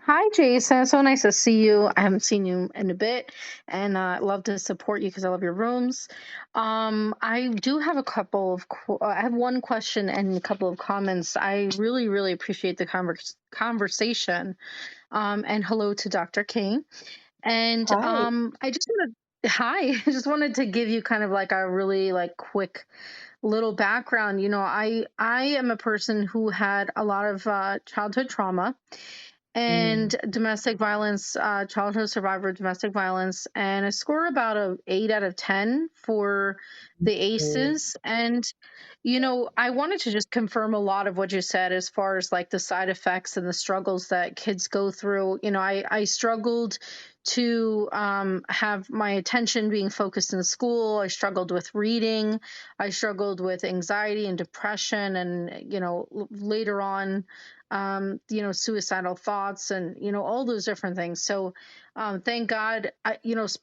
Hi, Jason. So nice to see you. I haven't seen you in a bit, and I love to support you because I love your rooms. I do have a couple of. I have one question and a couple of comments. I really, really appreciate the conversation. And hello to Dr. King. And Hi. I just wanted. Hi, I just wanted to give you kind of like a really like quick little background. I am a person who had a lot of childhood trauma Mm, and domestic violence, childhood survivor of domestic violence, and I score about a 8 out of 10 for the mm, ACEs. And I wanted to just confirm a lot of what you said as far as like the side effects and the struggles that kids go through. I struggled to have my attention being focused in school. I struggled with reading. I struggled with anxiety and depression, and later on suicidal thoughts and, all those different things. So, thank God,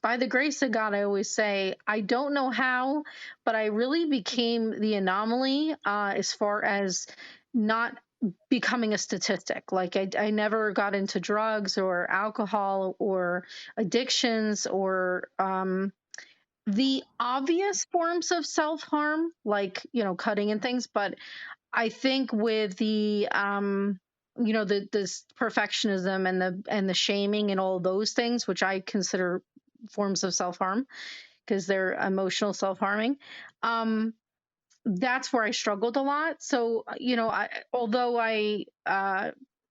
by the grace of God, I always say, I don't know how, but I really became the anomaly as far as not becoming a statistic. Like I never got into drugs or alcohol or addictions or, the obvious forms of self-harm, like, cutting and things. But I think with the this perfectionism and the shaming and all those things, which I consider forms of self-harm because they're emotional self-harming, that's where I struggled a lot. So, although I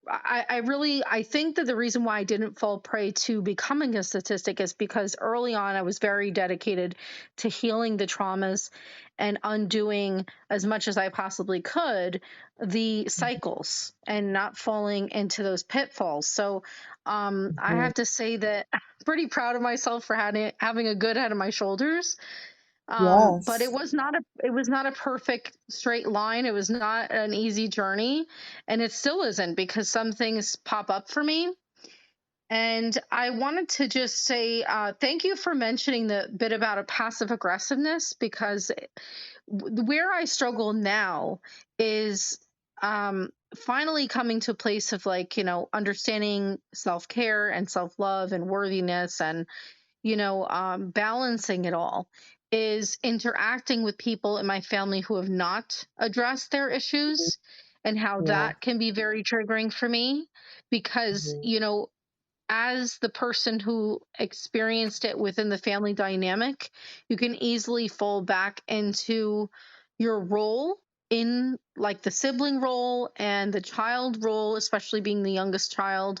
I think that the reason why I didn't fall prey to becoming a statistic is because early on I was very dedicated to healing the traumas and undoing as much as I possibly could the cycles and not falling into those pitfalls. So I Mhm. have to say that I'm pretty proud of myself for having a good head of my shoulders. But Yes. it was not a perfect straight line. It was not an easy journey, and it still isn't, because some things pop up for me. And I wanted to just say thank you for mentioning the bit about a passive aggressiveness, because where I struggle now is finally coming to a place of, like, understanding self care and self love and worthiness, and balancing it all, is interacting with people in my family who have not addressed their issues, and how Yeah. that can be very triggering for me, because, Mhm. as the person who experienced it within the family dynamic, you can easily fall back into your role in, like, the sibling role and the child role, especially being the youngest child.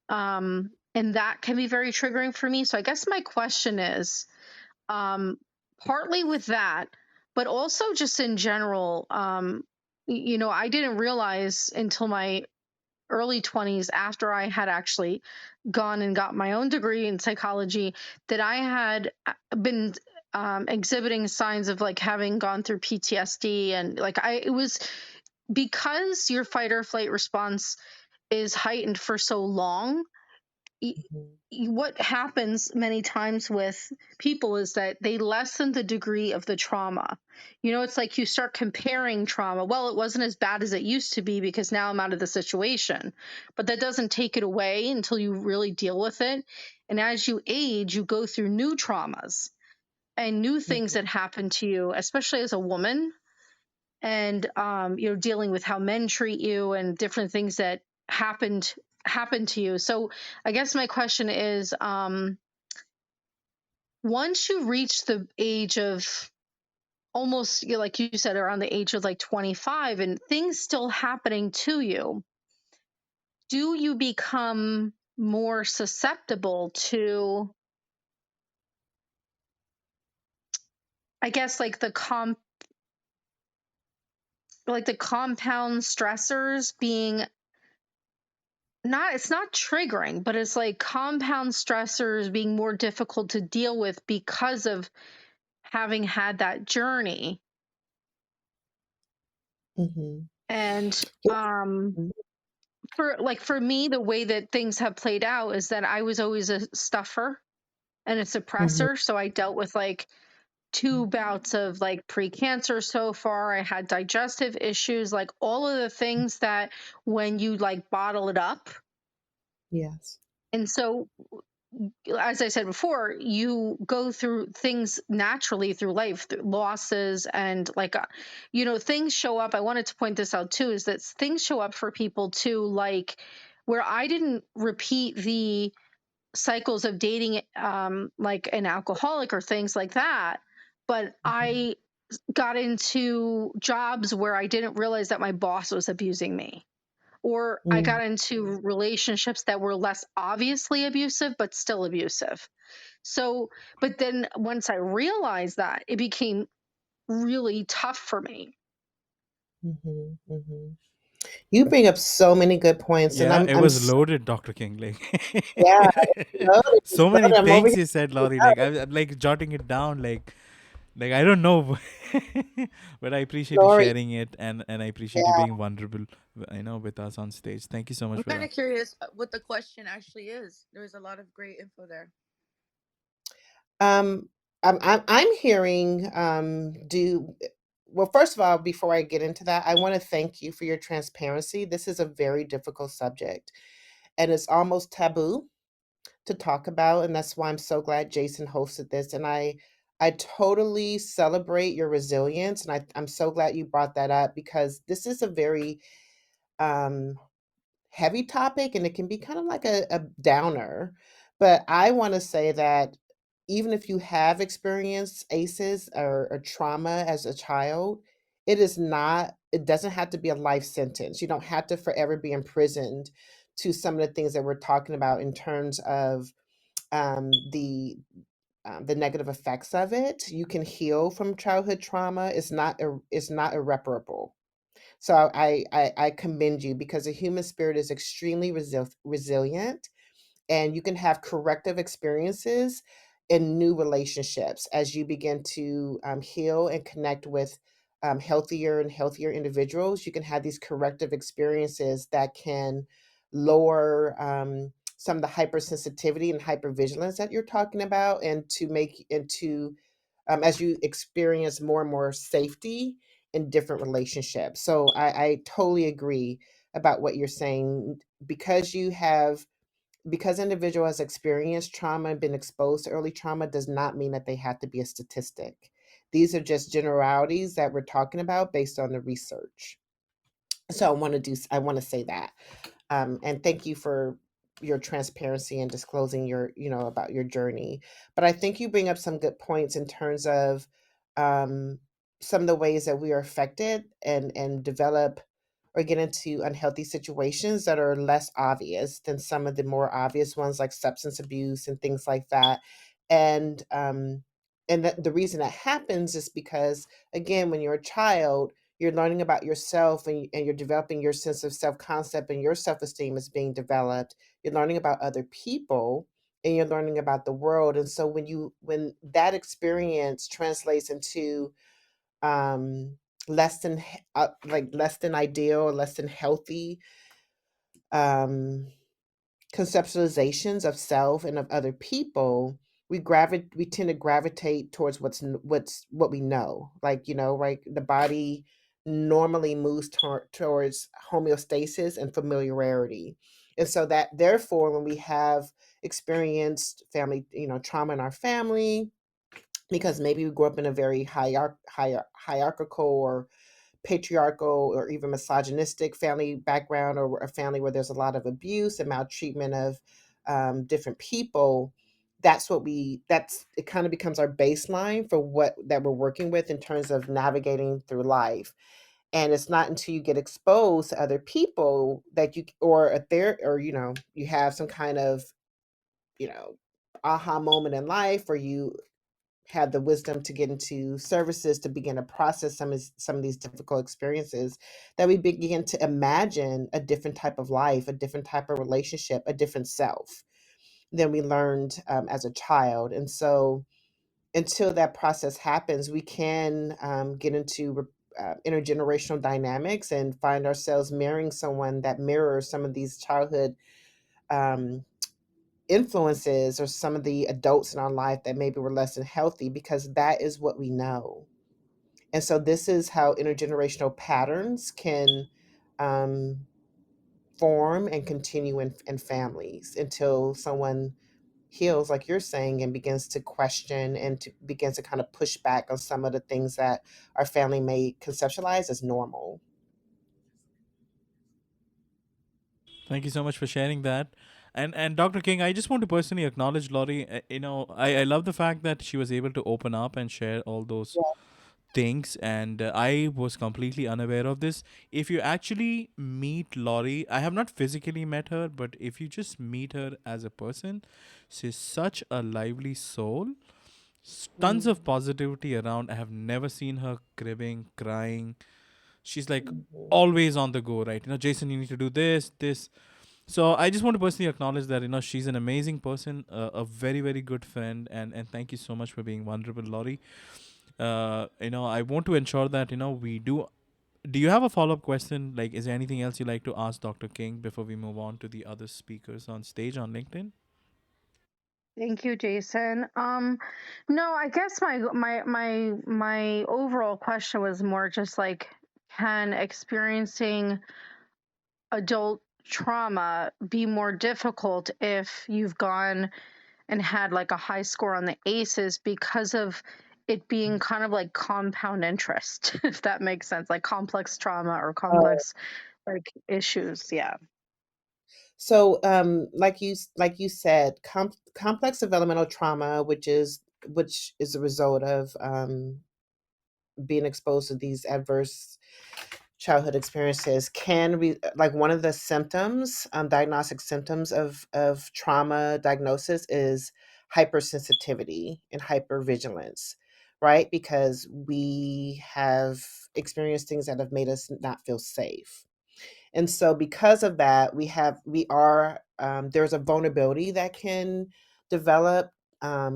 And that can be very triggering for me. So I guess my question is, um, partly with that, but also just in general, I didn't realize until my early 20s, after I had actually gone and got my own degree in psychology, that I had been exhibiting signs of, like, having gone through PTSD. And, like, it was because your fight or flight response is heightened for so long. Mhm. What happens many times with people is that they lessen the degree of the trauma. It's like you start comparing trauma. Well, it wasn't as bad as it used to be because now I'm out of the situation. But that doesn't take it away until you really deal with it. And as you age, you go through new traumas and new things Mhm. that happen to you, especially as a woman. And dealing with how men treat you and different things that happened to you. So I guess my question is, once you reach the age of almost, like you said, around the age of like 25, and things still happening to you, do you become more susceptible to, I guess, like the compound stressors being, not it's not triggering, but it's like compound stressors being more difficult to deal with because of having had that journey. Mhm. And Mhm. for me, the way that things have played out is that I was always a stuffer and a Mhm. suppressor. So I dealt with, like, two bouts of, like, pre-cancer so far. I had digestive issues, like all of the things that when you, like, bottle it up. Yes. And so, as I said before, you go through things naturally through life, through losses, and, like, things show up. I wanted to point this out too, is that things show up for people too, like, where I didn't repeat the cycles of dating, like an alcoholic or things like that, but Mhm. I got into jobs where I didn't realize that my boss was abusing me, or I Mm. got into relationships that were less obviously abusive but still abusive. So, but then once I realized that, it became really tough for me. Mhm. Mhm. You bring up so many good points, and Yeah, it I'm was s loaded, Dr. King. Like, yeah, it's so many loaded. I'm over things here you said, taking Laurie. Like, notes. I'm like jotting it down. Like I don't know, but I appreciate you Lori, sharing it, and I appreciate you yeah. being vulnerable, with us on stage. Thank you so much I'm for kind that. of curious what the question actually is. There's a lot of great info there. Um, I'm hearing, do well, first of all, before I get into that, I wanna thank you for your transparency. This is a very difficult subject, and it's almost taboo to talk about, and that's why I'm so glad Jason hosted this, and I totally celebrate your resilience, and I'm so glad you brought that up because this is a very, um, heavy topic, and it can be kind of like a downer, but I wanna say that even if you have experienced ACEs or trauma as a child, it is not it doesn't have to be a life sentence. You don't have to forever be imprisoned to some of the things that we're talking about in terms of um, the the negative effects of it. You can heal from childhood trauma. It's not irreparable. So I commend you because the human spirit is extremely resilient, and you can have corrective experiences in new relationships as you begin to heal and connect with healthier and healthier individuals. You can have these corrective experiences that can lower some of the hypersensitivity and hypervigilance that you're talking about, and to make into as you experience more and more safety in different relationships. So I totally agree about what you're saying. Because individual has experienced trauma and been exposed to early trauma does not mean that they have to be a statistic. These are just generalities that we're talking about based on the research. So I want to say that. And thank you for your transparency and disclosing your, about your journey. But I think you bring up some good points in terms of um, some of the ways that we are affected and develop or get into unhealthy situations that are less obvious than some of the more obvious ones, like substance abuse and things like that. And the reason that happens is because, again, when you're a child, you're learning about yourself, and you're developing your sense of self-concept, and your self-esteem is being developed. You're learning about other people, and you're learning about the world. And so when that experience translates into um less than ideal or less than healthy um conceptualizations of self and of other people, we tend to gravitate towards what we know. Like, right, the body normally moves towards homeostasis and familiarity. And so that, therefore, when we have experienced family, trauma in our family, because maybe we grew up in a very hierarchical or patriarchal or even misogynistic family background, or a family where there's a lot of abuse and maltreatment of different people. It kind of becomes our baseline for what that we're working with in terms of navigating through life. And it's not until you get exposed to other people that you, or a there or you have some kind of you know aha moment in life, or you had the wisdom to get into services to begin to process some of these difficult experiences, that we begin to imagine a different type of life, a different type of relationship, a different self than we learned as a child. And so until that process happens, we can get into intergenerational dynamics and find ourselves marrying someone that mirrors some of these childhood um, influences, or some of the adults in our life that maybe were less than healthy, because that is what we know. And so this is how intergenerational patterns can um, form and continue in families until someone heals, like you're saying, and begins to question and begins to kind of push back on some of the things that our family may conceptualize as normal. Thank you so much for sharing that. And Dr. King, I just want to personally acknowledge Laurie. I love the fact that she was able to open up and share all those Yeah. things, and I was completely unaware of this. If you actually meet Laurie, I have not physically met her, but if you just meet her as a person, she's such a lively soul. Tons of positivity around. I have never seen her cribbing, crying. She's like Mhm. always on the go, right? Jason, you need to do this. So I just want to personally acknowledge that she's an amazing person, a very very good friend, and thank you so much for being vulnerable, Laurie. I want to ensure that we do. Do you have a follow up question? Like, is there anything else you like to ask Dr. King before we move on to the other speakers on stage on LinkedIn? Thank you, Jason. No, I guess my overall question was more just like, can experiencing adult trauma be more difficult if you've gone and had like a high score on the ACEs, because of it being kind of like compound interest, if that makes sense, like complex trauma or complex like issues. Yeah. So, like you said, complex developmental trauma, which is a result of being exposed to these adverse childhood experiences can be like one of the symptoms, diagnostic symptoms of trauma diagnosis is hypersensitivity and hypervigilance, right? Because we have experienced things that have made us not feel safe. And so because of that, we are there's a vulnerability that can develop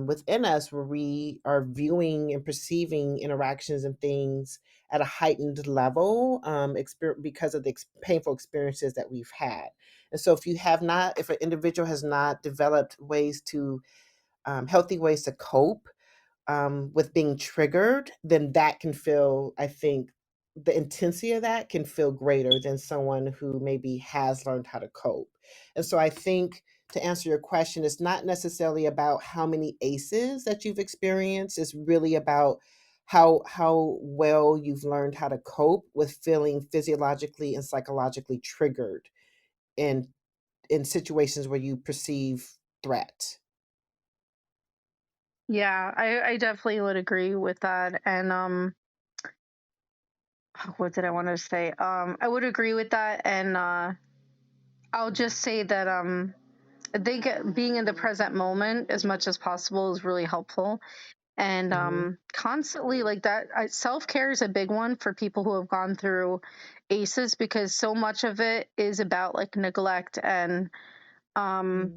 within us where we are viewing and perceiving interactions and things at a heightened level because of the painful experiences that we've had. And so if an individual has not developed ways to healthy ways to cope with being triggered, then that can feel, I think, the intensity of that can feel greater than someone who maybe has learned how to cope. And so I think to answer your question, it's not necessarily about how many ACEs that you've experienced. It's really about how well you've learned how to cope with feeling physiologically and psychologically triggered in situations where you perceive threat. Yeah, I definitely would agree with that. And what did I want to say? I would agree with that, and I'll just say that I think being in the present moment as much as possible is really helpful. And Hmm. constantly like that, self care is a big one for people who have gone through ACEs, because so much of it is about like neglect um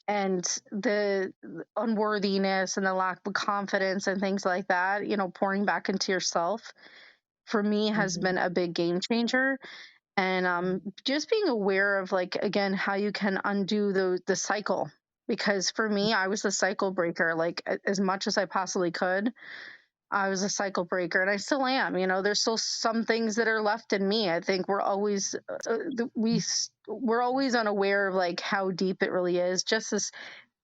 and the unworthiness and the lack of confidence and things like that. Pouring back into yourself for me has Hmm. been a big game changer. And just being aware of, like, again, how you can undo the cycle, because for me, I was the cycle breaker, like, as much as I possibly could. I was a cycle breaker, and I still am. There's still some things that are left in me. I think we're always we're always unaware of like how deep it really is. Just as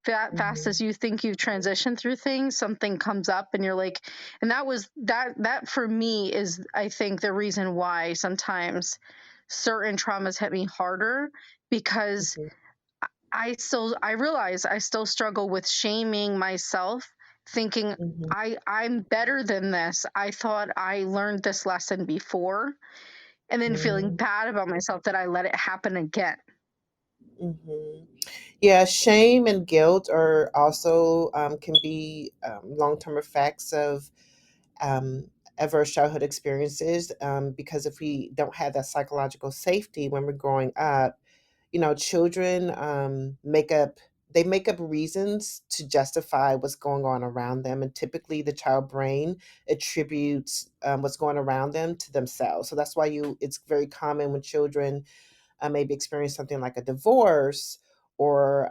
fast Hmm. as you think you've transitioned through things, something comes up and you're like, and that for me is, I think, the reason why sometimes certain traumas hit me harder, because Hmm. I realize I still struggle with shaming myself, thinking Hmm. I'm better than this. I thought I learned this lesson before, and then feeling Hmm. bad about myself that I let it happen again. Hmm. Yeah, shame and guilt are also can be long-term effects of um, adverse childhood experiences. Because if we don't have that psychological safety when we're growing up, children make up reasons to justify what's going on around them, and typically the child brain attributes what's going around them to themselves. So that's why it's very common when children maybe experience something like a divorce or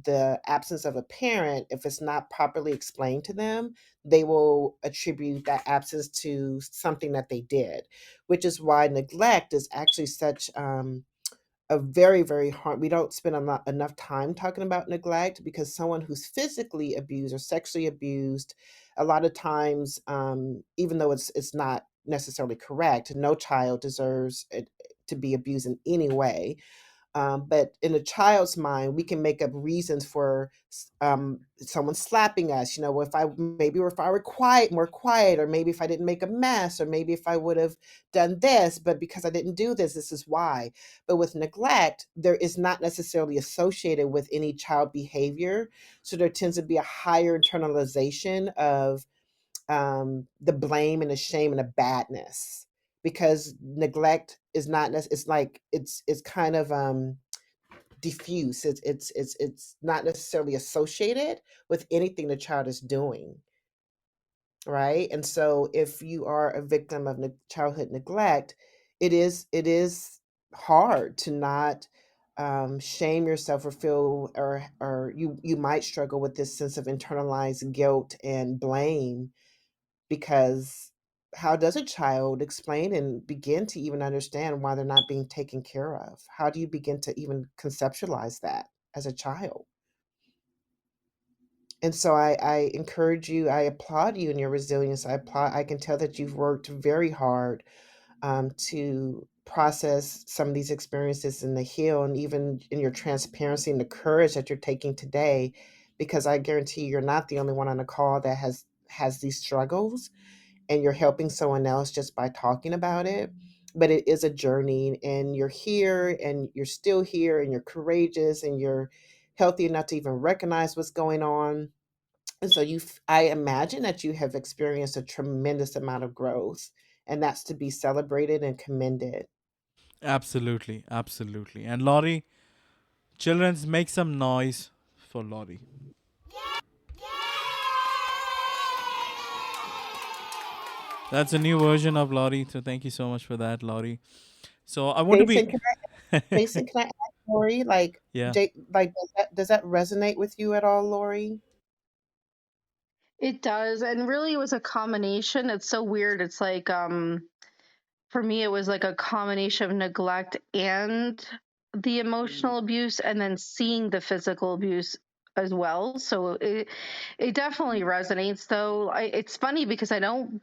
the absence of a parent, if it's not properly explained to them, they will attribute that absence to something that they did, which is why neglect is actually such a very, very hard. We don't spend enough time talking about neglect, because someone who's physically abused or sexually abused, a lot of times, even though it's not necessarily correct, no child deserves it to be abused in any way. But in a child's mind, we can make up reasons for someone slapping us. If I were quiet, more quiet, or maybe if I didn't make a mess, or maybe if I would have done this, but because I didn't do this, this is why. But with neglect, there is not necessarily associated with any child behavior, so there tends to be a higher internalization of the blame and the shame and the badness, because neglect is not it's like it's kind of diffuse. It's not necessarily associated with anything the child is doing, right? And so if you are a victim of childhood neglect, it is hard to not shame yourself or feel, or you might struggle with this sense of internalized guilt and blame, because how does a child explain and begin to even understand why they're not being taken care of? How do you begin to even conceptualize that as a child? And so I encourage you, I applaud you in your resilience. I can tell that you've worked very hard to process some of these experiences and to heal, and even in your transparency and the courage that you're taking today, because I guarantee you're not the only one on the call that has these struggles, and you're helping someone else just by talking about it. but it is a journey, and you're here and you're still here and you're courageous and you're healthy enough to even recognize what's going on. And so I imagine that you have experienced a tremendous amount of growth, and that's to be celebrated and commended. Absolutely, absolutely. And Laurie, children's make some noise for Laurie. That's a new version of Laurie. So thank you so much for that, Laurie. So I want to Jason, be. can Jason, can I ask Lori, Yeah. does that resonate with you at all, Lori? It does, and really it was a combination. It's so weird. It's like for me it was like a combination of neglect and the emotional abuse, and then seeing the physical abuse as well. So it definitely resonates though. It's funny because I don't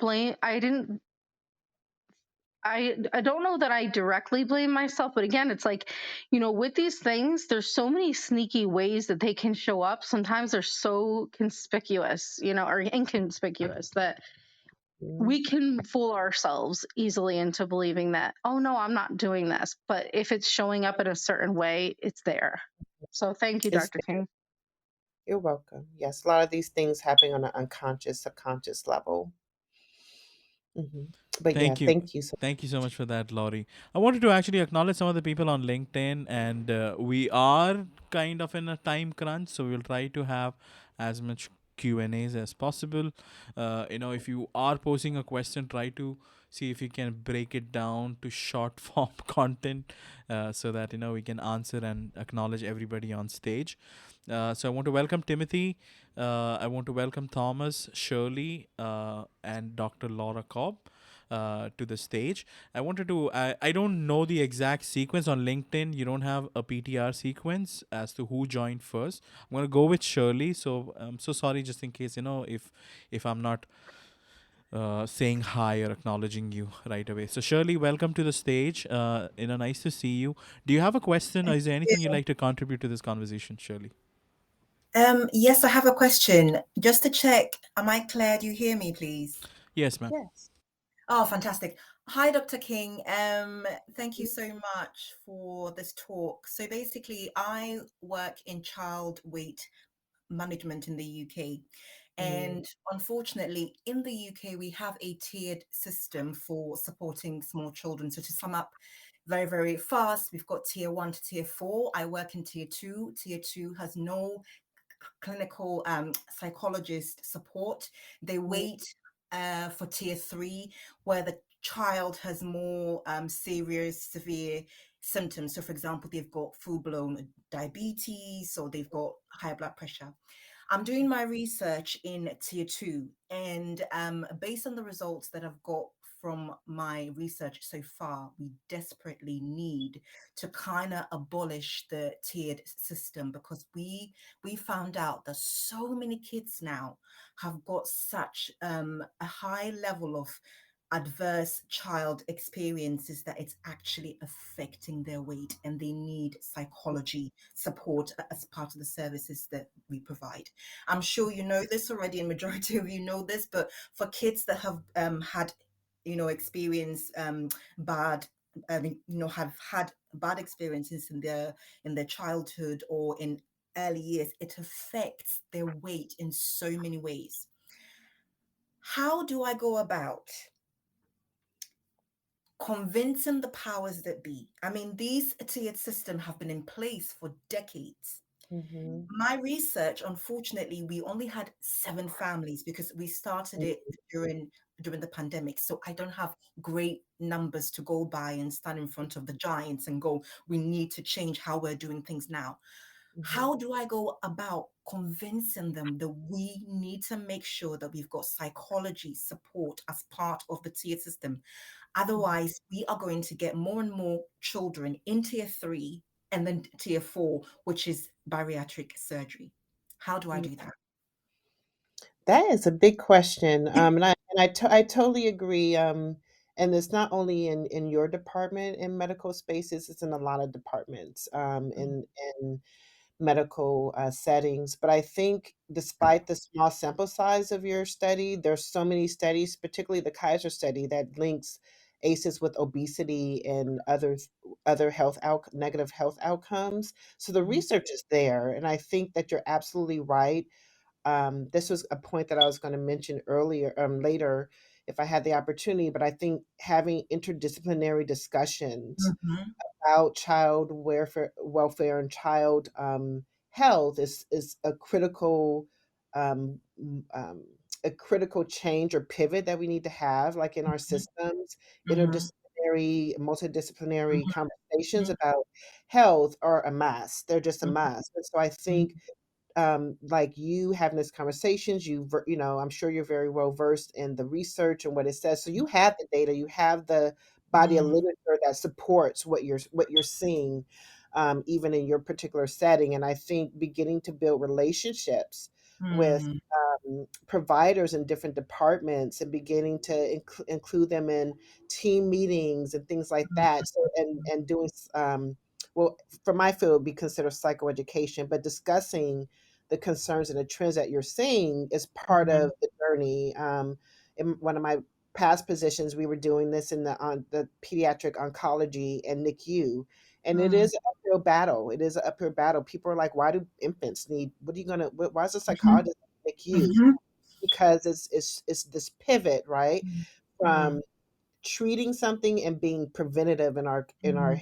know that I directly blame myself, but again, it's like, with these things, there's so many sneaky ways that they can show up. Sometimes they're so conspicuous, or inconspicuous, that Mhm. we can fool ourselves easily into believing that, oh no, I'm not doing this. But if it's showing up in a certain way, it's there. So thank you, It's Dr. King. You're welcome. Yes, a lot of these things happen on an unconscious, subconscious level. But yeah, Thank you. thank you so. Thank you so much for that, Laurie. I wanted to actually acknowledge some of the people on LinkedIn, and we are kind of in a time crunch, so we'll try to have as much Q&As as possible. If you are posing a question, try to see if you can break it down to short form content, so that we can answer and acknowledge everybody on stage. So I want to welcome Timothy. I want to welcome Thomas, Shirley, and Dr. Laura Cobb to the stage. I don't know the exact sequence on LinkedIn. You don't have a PTR sequence as to who joined first. I'm going to go with Shirley. So I'm so sorry, just in case, if I'm not saying hi or acknowledging you right away. So Shirley, welcome to the stage. Nice to see you. Do you have a question, or is there anything you'd Yeah. like to contribute to this conversation, Shirley? Yes, I have a question. Just to check, am I clear? Do you hear me, please? Yes, ma'am. Yes. Oh, fantastic. Hi, Dr. King. Thank you so much for this talk. So basically, I work in child weight management in the UK. Mm, And unfortunately, in the UK, we have a tiered system for supporting small children. So to sum up very, very fast, we've got tier 1 to tier 4. I work in tier 2. Tier 2 has no clinical psychologist support. They mm, wait for tier 3, where the child has more serious, severe symptoms. So, for example, they've got full blown diabetes or they've got high blood pressure. I'm doing my research in tier 2, and based on the results that I've got from my research so far, we desperately need to kind of abolish the tiered system, because we found out that so many kids now have got such a high level of adverse child experiences that it's actually affecting their weight, and they need psychology support as part of the services that we provide. I'm sure you know this already, and majority of you know this, but for kids that have had experience bad have had bad experiences in their childhood or in early years, it affects their weight in so many ways. How do I go about convincing the powers that be? I mean, these tiered systems have been in place for decades. mhm, My research, unfortunately, we only had 7 families because we started mm, it during the pandemic. So I don't have great numbers to go by and stand in front of the giants and go, we need to change how we're doing things now. mhm, How do I go about convincing them that we need to make sure that we've got psychology support as part of the tier system? mhm, Otherwise, we are going to get more and more children in tier 3 and then tier 4, which is bariatric surgery. How do I mm. do that? That is a big question, I totally agree. And it's not only in your department in medical spaces; it's in a lot of departments, Mm, in medical settings. But I think, despite the small sample size of your study, there's so many studies, particularly the Kaiser study, that links ACEs with obesity and other negative health outcomes. So the research is there, and I think that you're absolutely right. This was a point that I was going to mention earlier, later, if I had the opportunity. But I think having interdisciplinary discussions Mhm. about child welfare and child health is um, m- um, a critical change or pivot that we need to have, like in our systems. Mhm. Multidisciplinary Mhm. conversations about health are a must. They're just a Mhm. must. And so I think like you having these conversations, I'm sure you're very well versed in the research and what it says. So you have the data, you have the body of Mhm. literature that supports what you're seeing, even in your particular setting. And I think beginning to build relationships with Mm. providers in different departments and beginning to include them in team meetings and things like that. So and doing well, for my field, it would be considered psychoeducation, but discussing the concerns and the trends that you're seeing is part Mhm. of the journey. In one of my past positions, we were doing this in the pediatric oncology and NICU, and it Mm. is an uphill battle. It is an uphill battle. People are like, "Why do infants need? What are you gonna? Why is a Mhm. psychologist in NICU?" Mhm. Because it's this pivot, right, Mm. from treating something and being preventative Mm. in our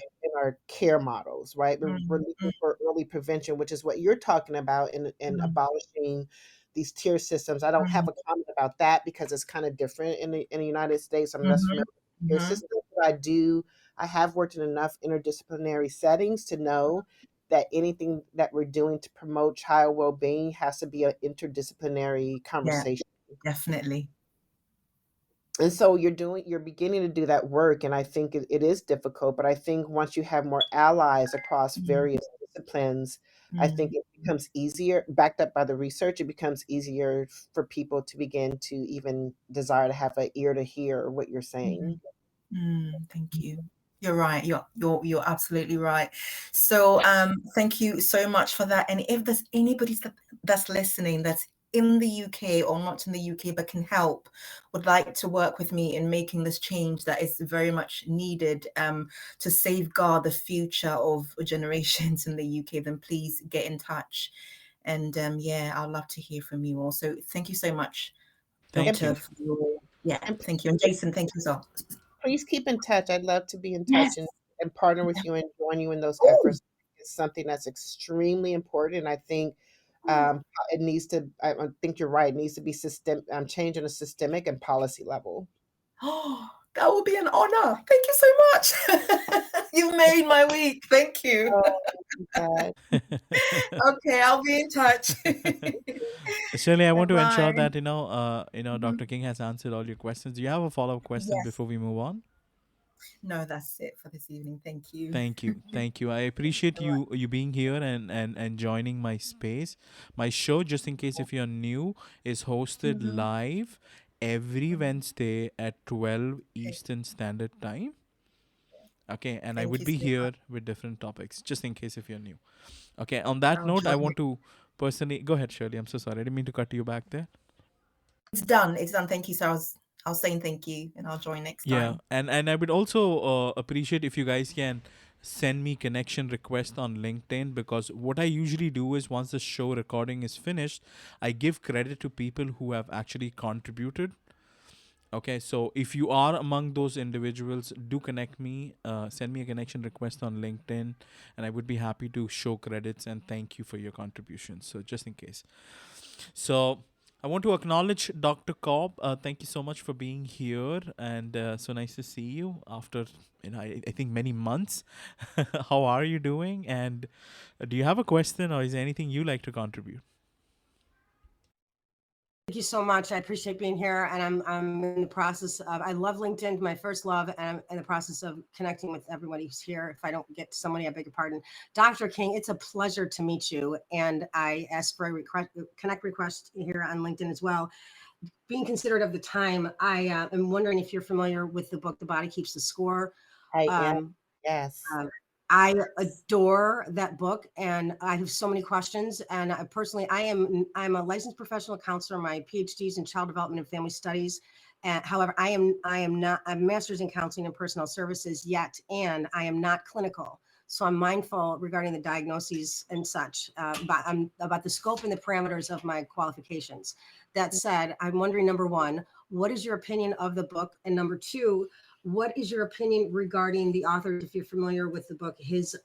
care models, right? We're Mm. looking for early prevention, which is what you're talking about in Mm. abolishing these tier systems. I don't have Mm. a comment about that because it's kind of different in the United States. I'm less Mhm. familiar with tier Mhm. systems, but I have worked in enough interdisciplinary settings to know that anything that we're doing to promote child well-being has to be an interdisciplinary Yeah, conversation. definitely. And so you're beginning to do that work, and I think it is difficult, but I think once you have more allies across Mm. various disciplines, I think Mm. it becomes easier, backed up by the research, it becomes easier for people to begin to even desire to have an ear to hear what you're Mm. saying. Thank you. You're right. You're absolutely right. So thank you so much for that. And if there's anybody that's listening that's in the UK or not in the UK but can help, would like to work with me in making this change that is very much needed to safeguard the future of generations in the UK, then please get in touch. And yeah, I'd love to hear from you all. So thank you so much, Thank And Doctor, you. for your, yeah, and thank you. And Jason, thank you so. please keep in touch. I'd love to be in touch Yes. and partner with you and join you in those Ooh. efforts. It's something that's extremely important. And I think it needs to, I think you're right, it needs to be change on a systemic and policy level. Oh, that will be an honor. Thank you so much. You've made my week. Thank you. Oh, God. Okay, I'll be in touch. Shirley, I want to ensure Bye-bye. that Mhm. Dr. King has answered all your questions. Do you have a follow-up question Yes. before we move on? No, that's it for this evening. Thank you. Thank you. Thank you. I appreciate you being here and joining my space. My show, just in case if you're new, is hosted Mhm. live every Mhm. Wednesday at 12 Okay. Eastern Standard Time. Okay, and I Thank would you be so here much. with different topics, just in case if you're new. Okay, on that I'll note, I join want it. to personally go ahead, Shirley. I'm so sorry. I didn't mean to cut you back there. It's done. It's done. Thank you. So I was saying thank you, and I'll join next Yeah, time. and I would also appreciate if you guys can send me connection request on LinkedIn, because what I usually do is once the show recording is finished, I give credit to people who have actually contributed. Okay, so if you are among those individuals, do connect me, send me a connection request on LinkedIn, and I would be happy to show credits and thank you for your contributions. So just in case. So I want to acknowledge Dr. Cobb. Thank you so much for being here, and so nice to see you after I think many months. How are you doing? And do you have a question, or is there anything you like to contribute? Thank you so much. I appreciate being here, and I'm in the process of. I love LinkedIn, my first love, and I'm in the process of connecting with everybody who's here. If I don't get to somebody, I beg your pardon. Dr. King, it's a pleasure to meet you, and I asked for a connect request here on LinkedIn as well. Being considerate of the time, I am wondering if you're familiar with the book "The Body Keeps the Score." I am. Um, Yes. I adore that book, and I have so many questions. And I personally, I'm a licensed professional counselor. My PhD's in child development and family studies. However, I am not. I'm a master's in counseling and personal services yet, and I am not clinical. So I'm mindful regarding the diagnoses and such, about the scope and the parameters of my qualifications. That said, I'm wondering, number one, what is your opinion of the book? And number two, what is your opinion regarding the author, if you're familiar with the book, his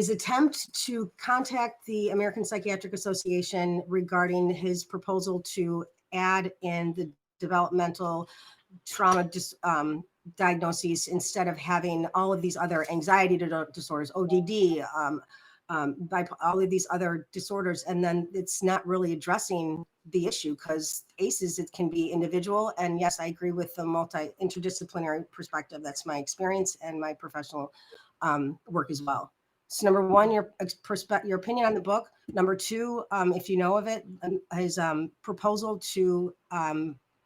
attempt to contact the American Psychiatric Association regarding his proposal to add in the developmental trauma diagnoses instead of having all of these other anxiety disorders, ODD, all of these other disorders, and then it's not really addressing the issue because ACEs, it can be individual. And yes, I agree with the interdisciplinary perspective. That's my experience and my professional work as well. So number one, your opinion on the book. Number two, if you know of it, his proposal to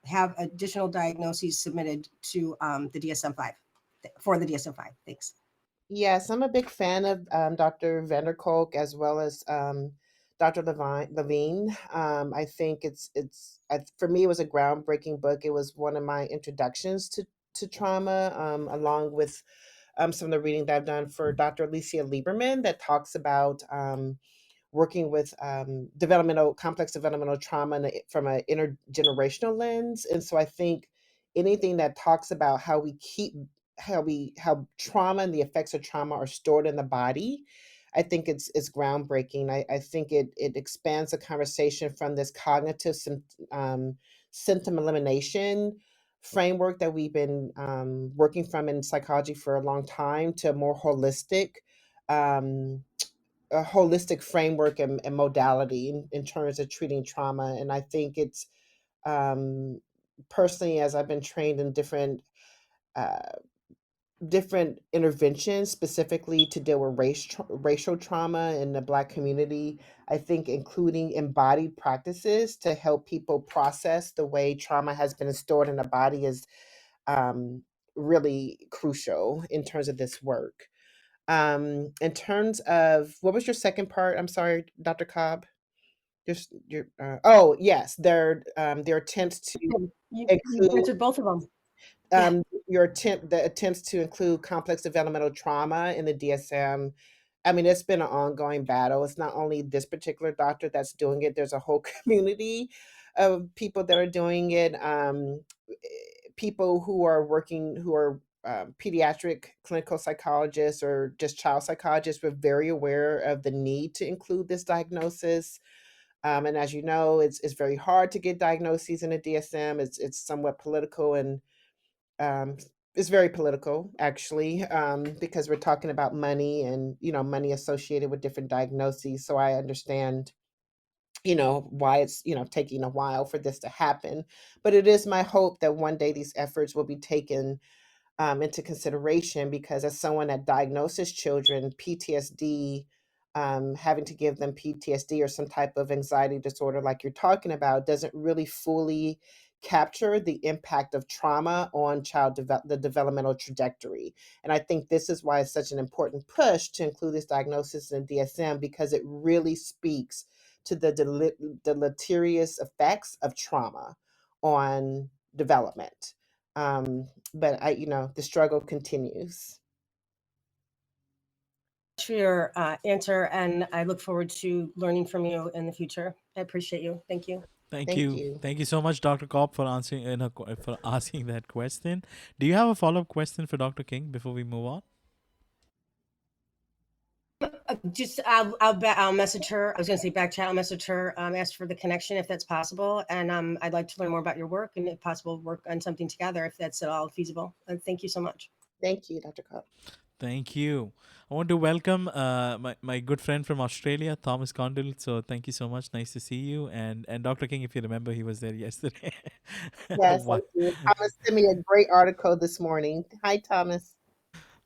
have additional diagnoses submitted to the DSM-5 for the DSM-5. Thanks. Yes, I'm a big fan of Dr. Vanderkolk as well as Dr. Levine. I think for me, it was a groundbreaking book. It was one of my introductions to trauma, along with some of the reading that I've done for Dr. Alicia Lieberman that talks about working with complex developmental trauma from an intergenerational lens. And so I think anything that talks about how trauma and the effects of trauma are stored in the body, I think it's groundbreaking. I think it expands the conversation from this cognitive symptom elimination framework that we've been working from in psychology for a long time to a more holistic framework and modality in terms of treating trauma. And I think it's personally, as I've been trained in different interventions specifically to deal with racial trauma in the Black community, I think including embodied practices to help people process the way trauma has been stored in the body is really crucial in terms of this work. In terms of, what was your second part? I'm sorry, Dr. Cobb. Oh yes, their attempts to You include answered both of them. Yeah. the attempts to include complex developmental trauma in the DSM. I mean, it's been an ongoing battle. It's not only this particular doctor that's doing it. There's a whole community of people that are doing it. People who are pediatric clinical psychologists or just child psychologists were very aware of the need to include this diagnosis. And as you know, it's very hard to get diagnoses in a DSM. It's somewhat political and it's very political actually, because we're talking about money and money associated with different diagnoses. So I understand why it's taking a while for this to happen, but it is my hope that one day these efforts will be taken into consideration, because as someone that diagnoses children PTSD, having to give them PTSD or some type of anxiety disorder like you're talking about doesn't really fully capture the impact of trauma on the developmental trajectory. And I think this is why it's such an important push to include this diagnosis in DSM, because it really speaks to the deleterious effects of trauma on development. But the struggle continues. For your answer, and I look forward to learning from you in the future. I appreciate you. Thank you. Thank you so much, Dr. Cobb, for answering for asking that question. Do you have a follow-up question for Dr. King before we move on? Just I'll message her. I was going to say back chat. I'll message her, ask for the connection if that's possible, and I'd like to learn more about your work and if possible work on something together if that's at all feasible. And thank you so much. Thank you, Dr. Cobb. Thank you. I want to welcome my good friend from Australia, Thomas Condell. So thank you so much. Nice to see you. And Dr. King, if you remember, he was there yesterday. Yes, thank you. Thomas sent me a great article this morning. Hi, Thomas.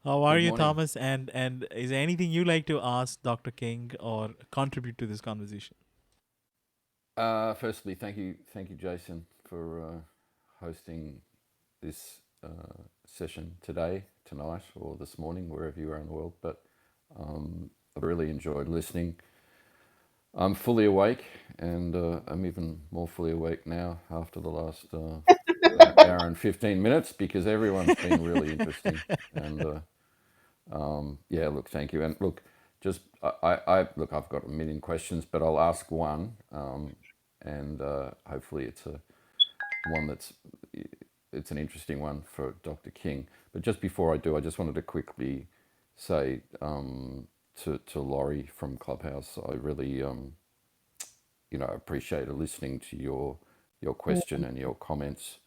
How are you, Thomas? And is there anything you like to ask Dr. King or contribute to this conversation? Firstly, thank you, Jason, for hosting this session today, tonight, or this morning, wherever you are in the world. But I've really enjoyed listening. I'm fully awake, and I'm even more fully awake now after the last hour and 15 minutes, because everyone's been really interesting. And yeah, look, thank you. And look, just look, I've got a million questions, but I'll ask one, and hopefully it's a one it's an interesting one for Dr. King. But just before I do, I just wanted to quickly say to Laurie from Clubhouse, I really appreciated listening to your question and your comments.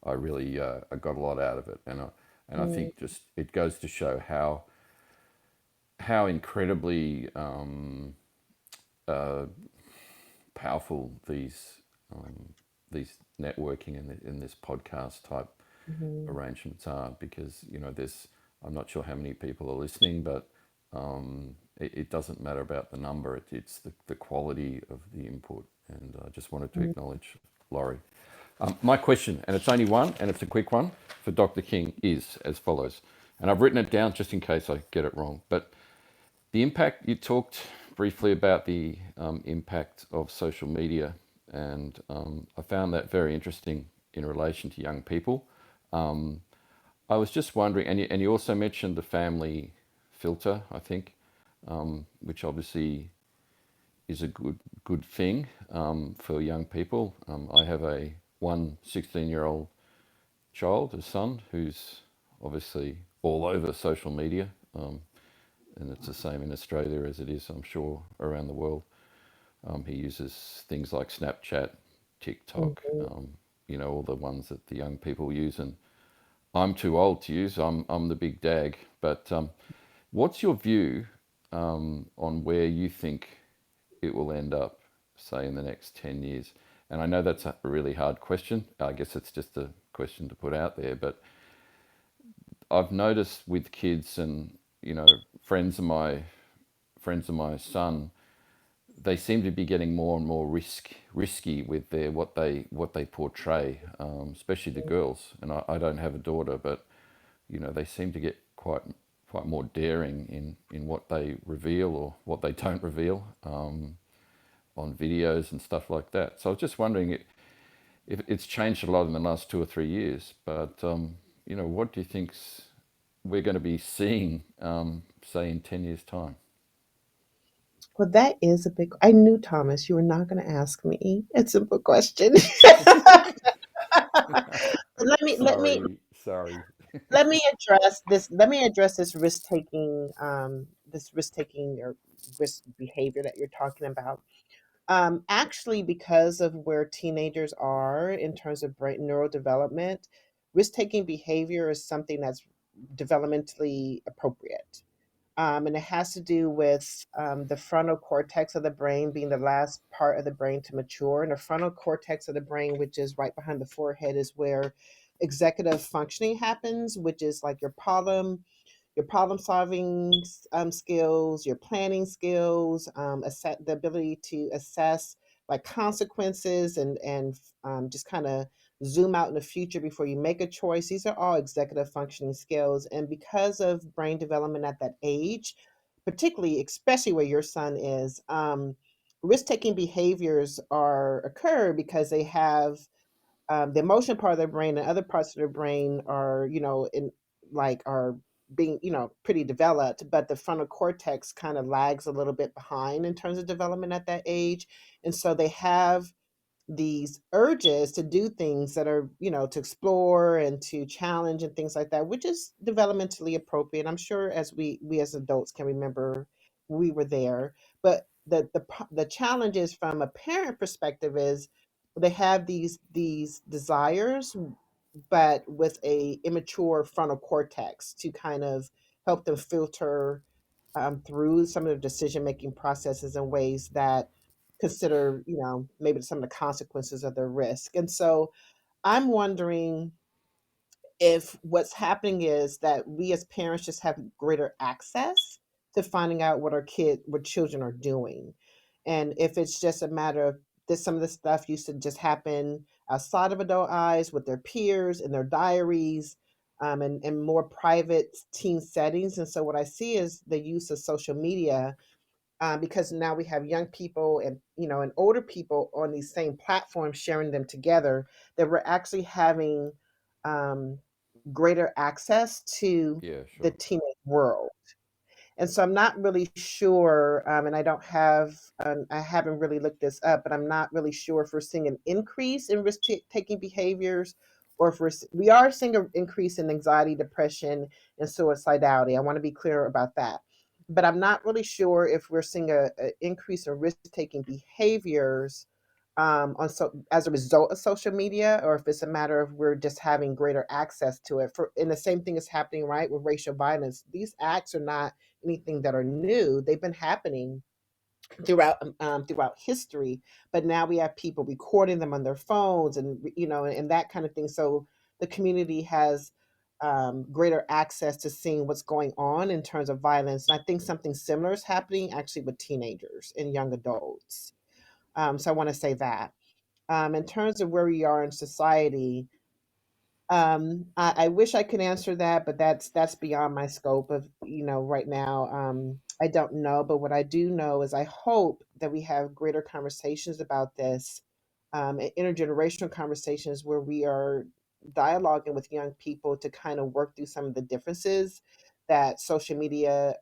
I really I got a lot out of it, and I think just it goes to show how incredibly powerful these networking in this podcast type arrangements are, because there's, I'm not sure how many people are listening, but it doesn't matter about the number, it's the quality of the input. And I just wanted to acknowledge Laurie. My question, and it's only one, and it's a quick one for Dr. King, is as follows. And I've written it down just in case I get it wrong. But the impact, you talked briefly about the impact of social media, and I found that very interesting in relation to young people. I was just wondering, and you also mentioned the family filter, I think, which obviously is a good thing for young people. I have a 16-year-old child, a son, who's obviously all over social media, and it's the same in Australia as it is, I'm sure, around the world. He uses things like Snapchat, TikTok, all the ones that the young people use, and I'm too old to use. I'm the big dag. But what's your view on where you think it will end up, say, in the next 10 years? And I know that's a really hard question. I guess it's just a question to put out there. But I've noticed with kids and, friends of my son, they seem to be getting more and more risky with what they portray, especially the girls. And I don't have a daughter, but they seem to get quite more daring in what they reveal or what they don't reveal on videos and stuff like that. So I was just wondering if it's changed a lot in the last 2 or 3 years. But what do you think we're going to be seeing, say, in 10 years' time? Well, that is a big. I knew, Thomas, you were not going to ask me a simple question. Sorry. Let me address this. Let me address this risk taking, or risk behavior that you're talking about. Actually, because of where teenagers are in terms of brain neurodevelopment, risk taking behavior is something that's developmentally appropriate. And it has to do with the frontal cortex of the brain being the last part of the brain to mature. And the frontal cortex of the brain, which is right behind the forehead, is where executive functioning happens, which is like your problem solving skills, your planning skills, the ability to assess like consequences and just kind of zoom out in the future before you make a choice. These are all executive functioning skills. And because of brain development at that age, particularly, especially where your son is, risk-taking behaviors occur because they have the emotion part of their brain and other parts of their brain are, are being, pretty developed, but the frontal cortex kind of lags a little bit behind in terms of development at that age. And so they have these urges to do things that are, to explore and to challenge and things like that, which is developmentally appropriate. I'm sure as we as adults can remember we were there. But the challenge is from a parent perspective is they have these desires, but with a immature frontal cortex to kind of help them filter through some of the decision making processes in ways that consider, maybe some of the consequences of their risk. And so I'm wondering if what's happening is that we as parents just have greater access to finding out what children are doing. And if it's just a matter of this, some of the stuff used to just happen outside of adult eyes with their peers in their diaries, and more private teen settings. And so what I see is the use of social media, because now we have young people and and older people on these same platforms sharing them together, that we're actually having um, greater access to Yeah, the sure. teenage world. And so I'm not really sure, and I haven't really looked this up, but I'm not really sure if we're seeing an increase in risk-taking behaviors, or if we are seeing an increase in anxiety, depression, and suicidality. I want to be clear about that. But I'm not really sure if we're seeing a increase in risk-taking behaviors as a result of social media, or if it's a matter of we're just having greater access to it. And the same thing is happening, right, with racial violence. These acts are not anything that are new. They've been happening throughout history, but now we have people recording them on their phones, and that kind of thing. So the community has greater access to seeing what's going on in terms of violence. And I think something similar is happening actually with teenagers and young adults. So I want to say that. In terms of where we are in society, I wish I could answer that, but that's beyond my scope of right now. I don't know, but what I do know is I hope that we have greater conversations about this, intergenerational conversations where we are dialoguing with young people to kind of work through some of the differences that social media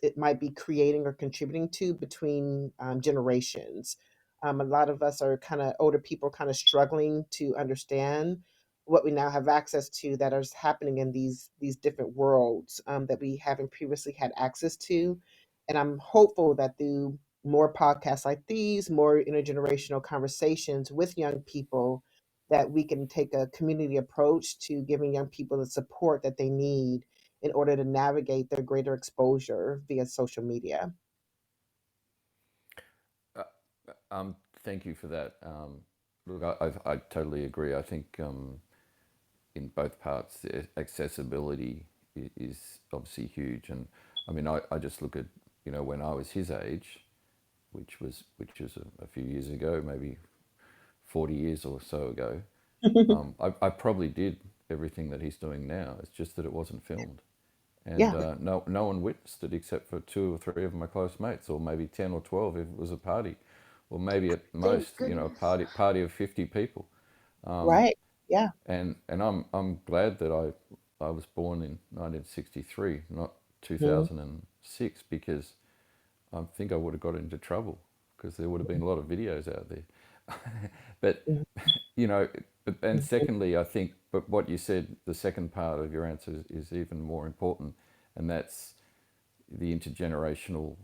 it might be creating or contributing to between generations. A lot of us are kind of older people, kind of struggling to understand what we now have access to that is happening in these different worlds that we haven't previously had access to. And I'm hopeful that through more podcasts like these, more intergenerational conversations with young people, that we can take a community approach to giving young people the support that they need in order to navigate their greater exposure via social media. Uh, Thank you for that. Look, I totally agree. I think in both parts, the accessibility is obviously huge. And I mean, I just look at, when I was his age, which was a few years ago, maybe 40 years or so ago, I probably did everything that he's doing now. It's just that it wasn't filmed. And Yeah, no one witnessed it except for 2 or 3 of my close mates, or maybe 10 or 12 if it was a party, or maybe at Thank most, a goodness. party of 50 people. right. Yeah. And I'm glad that I was born in 1963, not Mhm. 2006, because I think I would have got into trouble because there would have been a lot of videos out there. But Mhm. you know, and Mhm. secondly, I think, but what you said, the second part of your answer is even more important, and that's the intergenerational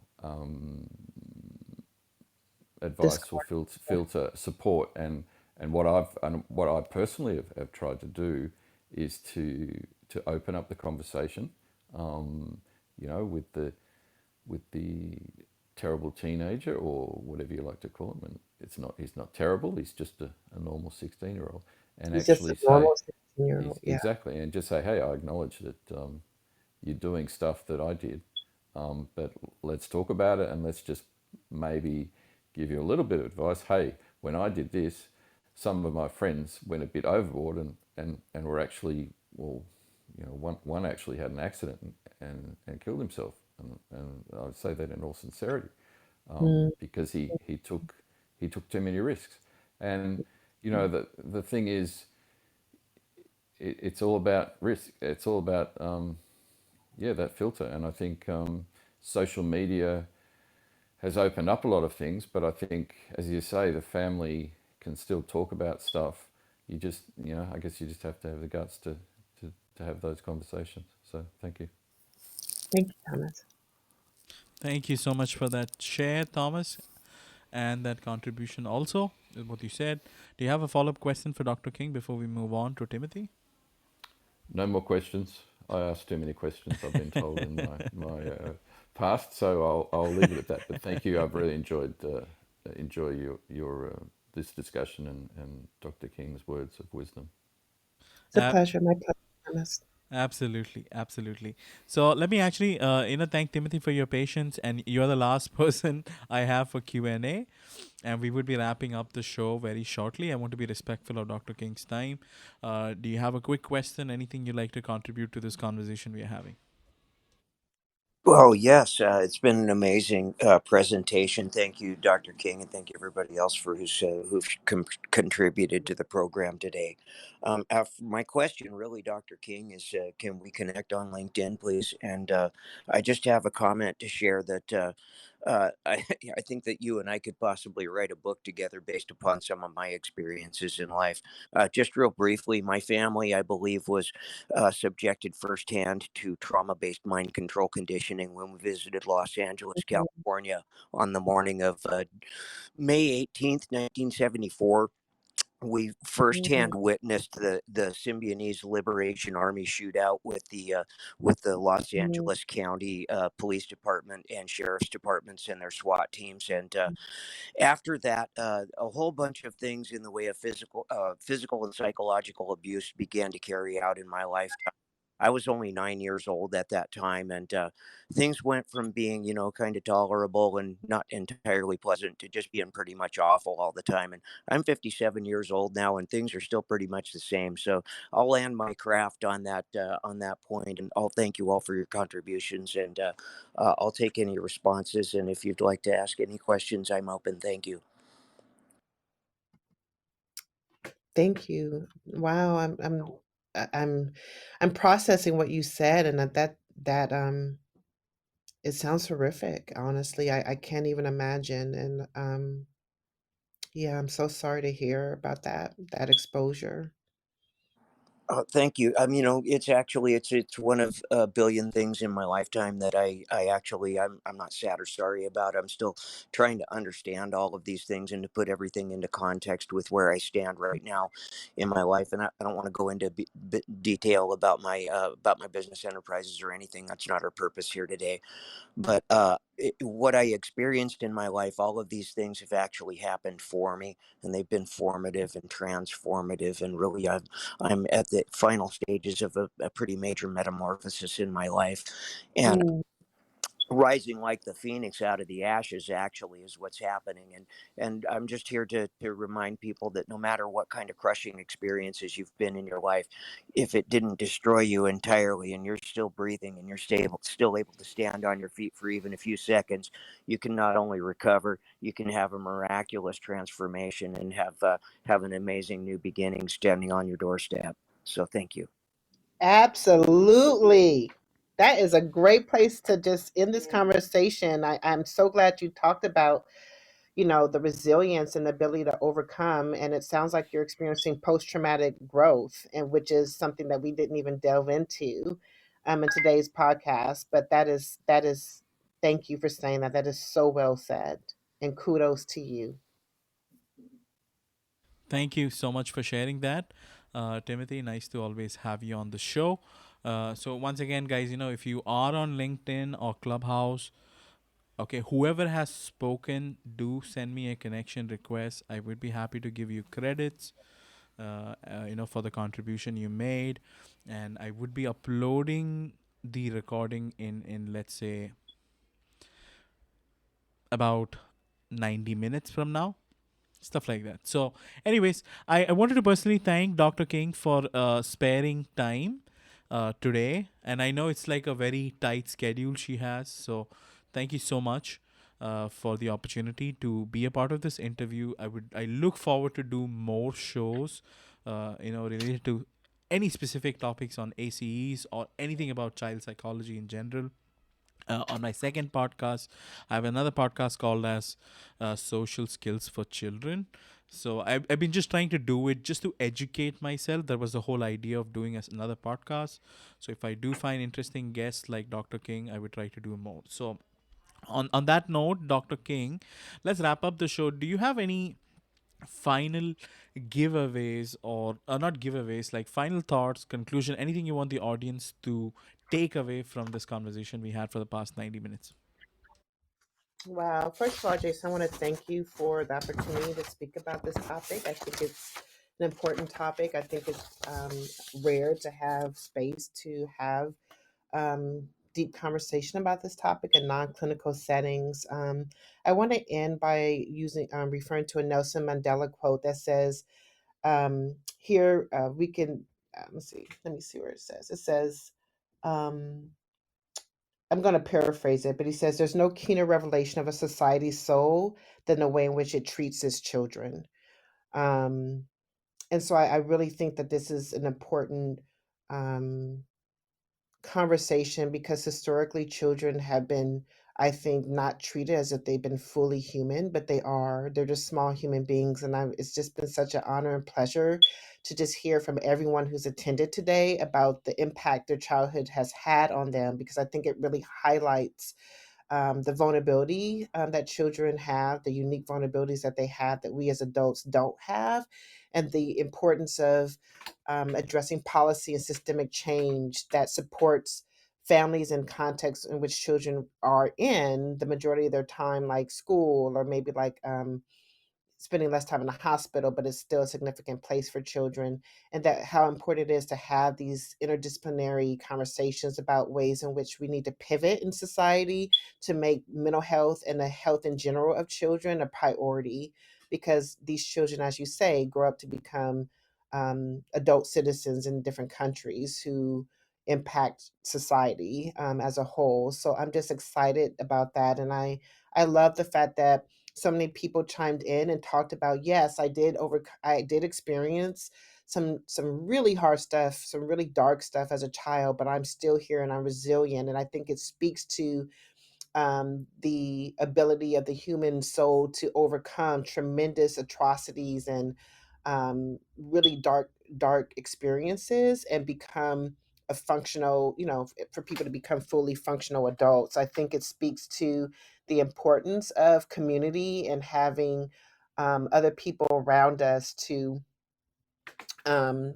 advice or Discord. filter support. And what I personally have tried to do is to open up the conversation, with the terrible teenager, or whatever you like to call him. And he's not terrible, he's just a normal 16-year-old. And He's just a actually say, normal 16-year-old. Yeah. exactly, and just say, hey, I acknowledge that you're doing stuff that I did, but let's talk about it, and let's just maybe give you a little bit of advice. Hey, when I did this, some of my friends went a bit overboard, and were actually, well, one actually had an accident and killed himself. And I would say that in all sincerity, Mm. because he took too many risks. And the thing is, it's all about risk. It's all about that filter. And I think social media has opened up a lot of things, but I think, as you say, the family can still talk about stuff. You just, I guess you just have to have the guts to have those conversations. So thank you. Thank you, Thomas. Thank you so much for that share, Thomas, and that contribution also with what you said. Do you have a follow up question for Dr. King before we move on to Timothy? No more questions. I asked too many questions, I've been told, in my past, so I'll leave it at that. But thank you. I've really enjoy your this discussion, and Dr. King's words of wisdom. It's a pleasure. My pleasure, Thomas. Absolutely, absolutely. So let me actually, thank Timothy for your patience, and you're the last person I have for Q&A, and we would be wrapping up the show very shortly. I want to be respectful of Dr. King's time. Do you have a quick question? Anything you'd like to contribute to this conversation we are having? Well, yes, it's been an amazing presentation. Thank you, Dr. King, and thank you everybody else for who've contributed to the program today. My question, really, Dr. King, is can we connect on LinkedIn, please? And I just have a comment to share that I think that you and I could possibly write a book together based upon some of my experiences in life. Just real briefly, my family, I believe, was subjected firsthand to trauma based mind control conditioning when we visited Los Angeles, California on the morning of May 18th, 1974. We Mm, firsthand witnessed the Symbionese Liberation Army shootout with the Los mm, Angeles County Police Department and Sheriff's Departments and their SWAT teams. And after that, a whole bunch of things in the way of physical and psychological abuse began to carry out in my lifetime. I was only 9 years old at that time, and things went from being, kind of tolerable and not entirely pleasant to just being pretty much awful all the time. And I'm 57 years old now, and things are still pretty much the same. So I'll land my craft on that point, and I'll thank you all for your contributions, and I'll take any responses. And if you'd like to ask any questions, I'm open. Thank you. thank you. Wow, I- I'm I'm processing what you said, and that it sounds horrific. Honestly, I can't even imagine. And yeah, I'm so sorry to hear about that exposure. Thank you. It's actually it's one of a billion things in my lifetime that I actually I'm not sad or sorry about. I'm still trying to understand all of these things and to put everything into context with where I stand right now in my life. And I don't want to go into detail about my business enterprises or anything. That's not our purpose here today. But what I experienced in my life, all of these things have actually happened for me, and they've been formative and transformative. And really, I'm at the final stages of a pretty major metamorphosis in my life. And Mm. rising like the phoenix out of the ashes actually is what's happening. And I'm just here to remind people that no matter what kind of crushing experiences you've been in your life, if it didn't destroy you entirely and you're still breathing and you're still able to stand on your feet for even a few seconds, you can not only recover, you can have a miraculous transformation and have an amazing new beginning standing on your doorstep. So thank you. Absolutely. That is a great place to just end this conversation. I'm so glad you talked about, the resilience and the ability to overcome. And it sounds like you're experiencing post-traumatic growth, and which is something that we didn't even delve into in today's podcast. But that is thank you for saying that. That is so well said. And kudos to you. Thank you so much for sharing that, Timothy. Nice to always have you on the show. So once again, guys, if you are on LinkedIn or Clubhouse, okay, whoever has spoken, do send me a connection request. I would be happy to give you credits, for the contribution you made, and I would be uploading the recording in let's say about 90 minutes from now, stuff like that. So anyways, I wanted to personally thank Dr. King for sparing time today, and I know it's like a very tight schedule she has, so thank you so much for the opportunity to be a part of this interview. I look forward to do more shows related to any specific topics on ACEs or anything about child psychology in general. On my second podcast, I have another podcast called as Social Skills for Children. So I've been just trying to do it just to educate myself. That was the whole idea of doing another podcast. So if I do find interesting guests like Dr. King, I would try to do more. So on that note, Dr. King, let's wrap up the show. Do you have any final giveaways or not giveaways, like final thoughts, conclusion, anything you want the audience to take away from this conversation we had for the past 90 minutes? Wow. First of all, Jason, I want to thank you for the opportunity to speak about this topic. I think it's an important topic. I think it's rare to have space to have deep conversation about this topic in non-clinical settings. I want to end by referring to a Nelson Mandela quote that says, here we can let me see where it says. It says, um, I'm going to paraphrase it, but he says, there's no keener revelation of a society's soul than the way in which it treats its children. Um, and so I really think that this is an important um, conversation, because historically children have been, I think, not treated as if they've been fully human, but they are. They're just small human beings. And it's just been such an honor and pleasure to just hear from everyone who's attended today about the impact their childhood has had on them, because I think it really highlights the vulnerability that children have, the unique vulnerabilities that they have that we as adults don't have, and the importance of addressing policy and systemic change that supports families and contexts in which children are in the majority of their time, like school, or maybe like spending less time in the hospital, but it's still a significant place for children. And that how important it is to have these interdisciplinary conversations about ways in which we need to pivot in society to make mental health and the health in general of children a priority, because these children, as you say, grow up to become adult citizens in different countries who impact society as a whole. So I'm just excited about that. And I love the fact that so many people chimed in and talked about, yes, I did experience some really hard stuff, some really dark stuff as a child, but I'm still here and I'm resilient. And I think it speaks to the ability of the human soul to overcome tremendous atrocities and really dark experiences and become a functional, for people to become fully functional adults. I think it speaks to the importance of community and having other people around us to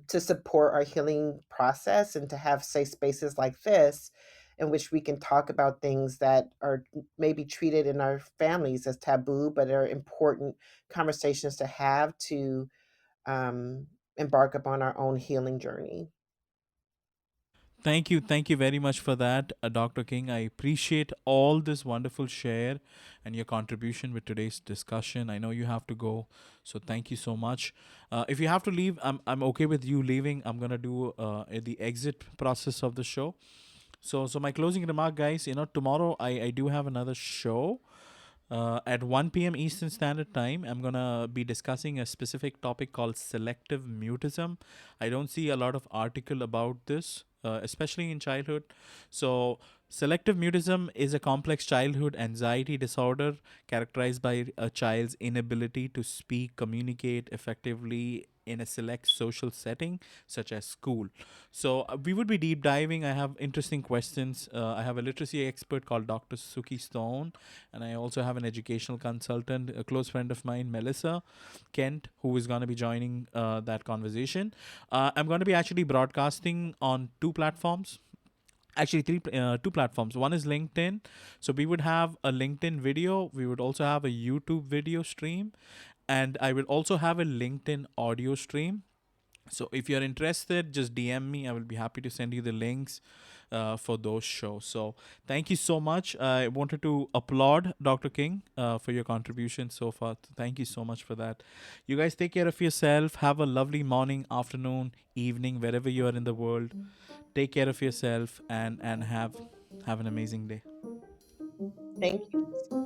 support our healing process, and to have safe spaces like this in which we can talk about things that are maybe treated in our families as taboo, but are important conversations to have to embark upon our own healing journey. Thank you very much for that, Dr. King. I appreciate all this wonderful share and your contribution with today's discussion. I know you have to go, so thank you so much. If you have to leave, I'm okay with you leaving. I'm gonna do the exit process of the show. So my closing remark, guys. Tomorrow I do have another show. At 1 p.m. Eastern Standard Time, I'm going to be discussing a specific topic called selective mutism. I don't see a lot of article about this, especially in childhood. So, selective mutism is a complex childhood anxiety disorder characterized by a child's inability to speak, communicate effectively in a select social setting, such as school. So, we would be deep diving. I have interesting questions. I have a literacy expert called Dr. Suki Stone, and I also have an educational consultant, a close friend of mine, Melissa Kent, who is going to be joining that conversation. I'm going to be actually broadcasting on two platforms. Actually, two platforms. One is LinkedIn. So we would have a LinkedIn video. We would also have a YouTube video stream, and I will also have a LinkedIn audio stream. So if you're interested, just DM me. I will be happy to send you the links for those shows. So thank you so much. I wanted to applaud Dr. King for your contribution so far. Thank you so much for that. You guys take care of yourself. Have a lovely morning, afternoon, evening, wherever you are in the world. Take care of yourself and have an amazing day. Thank you.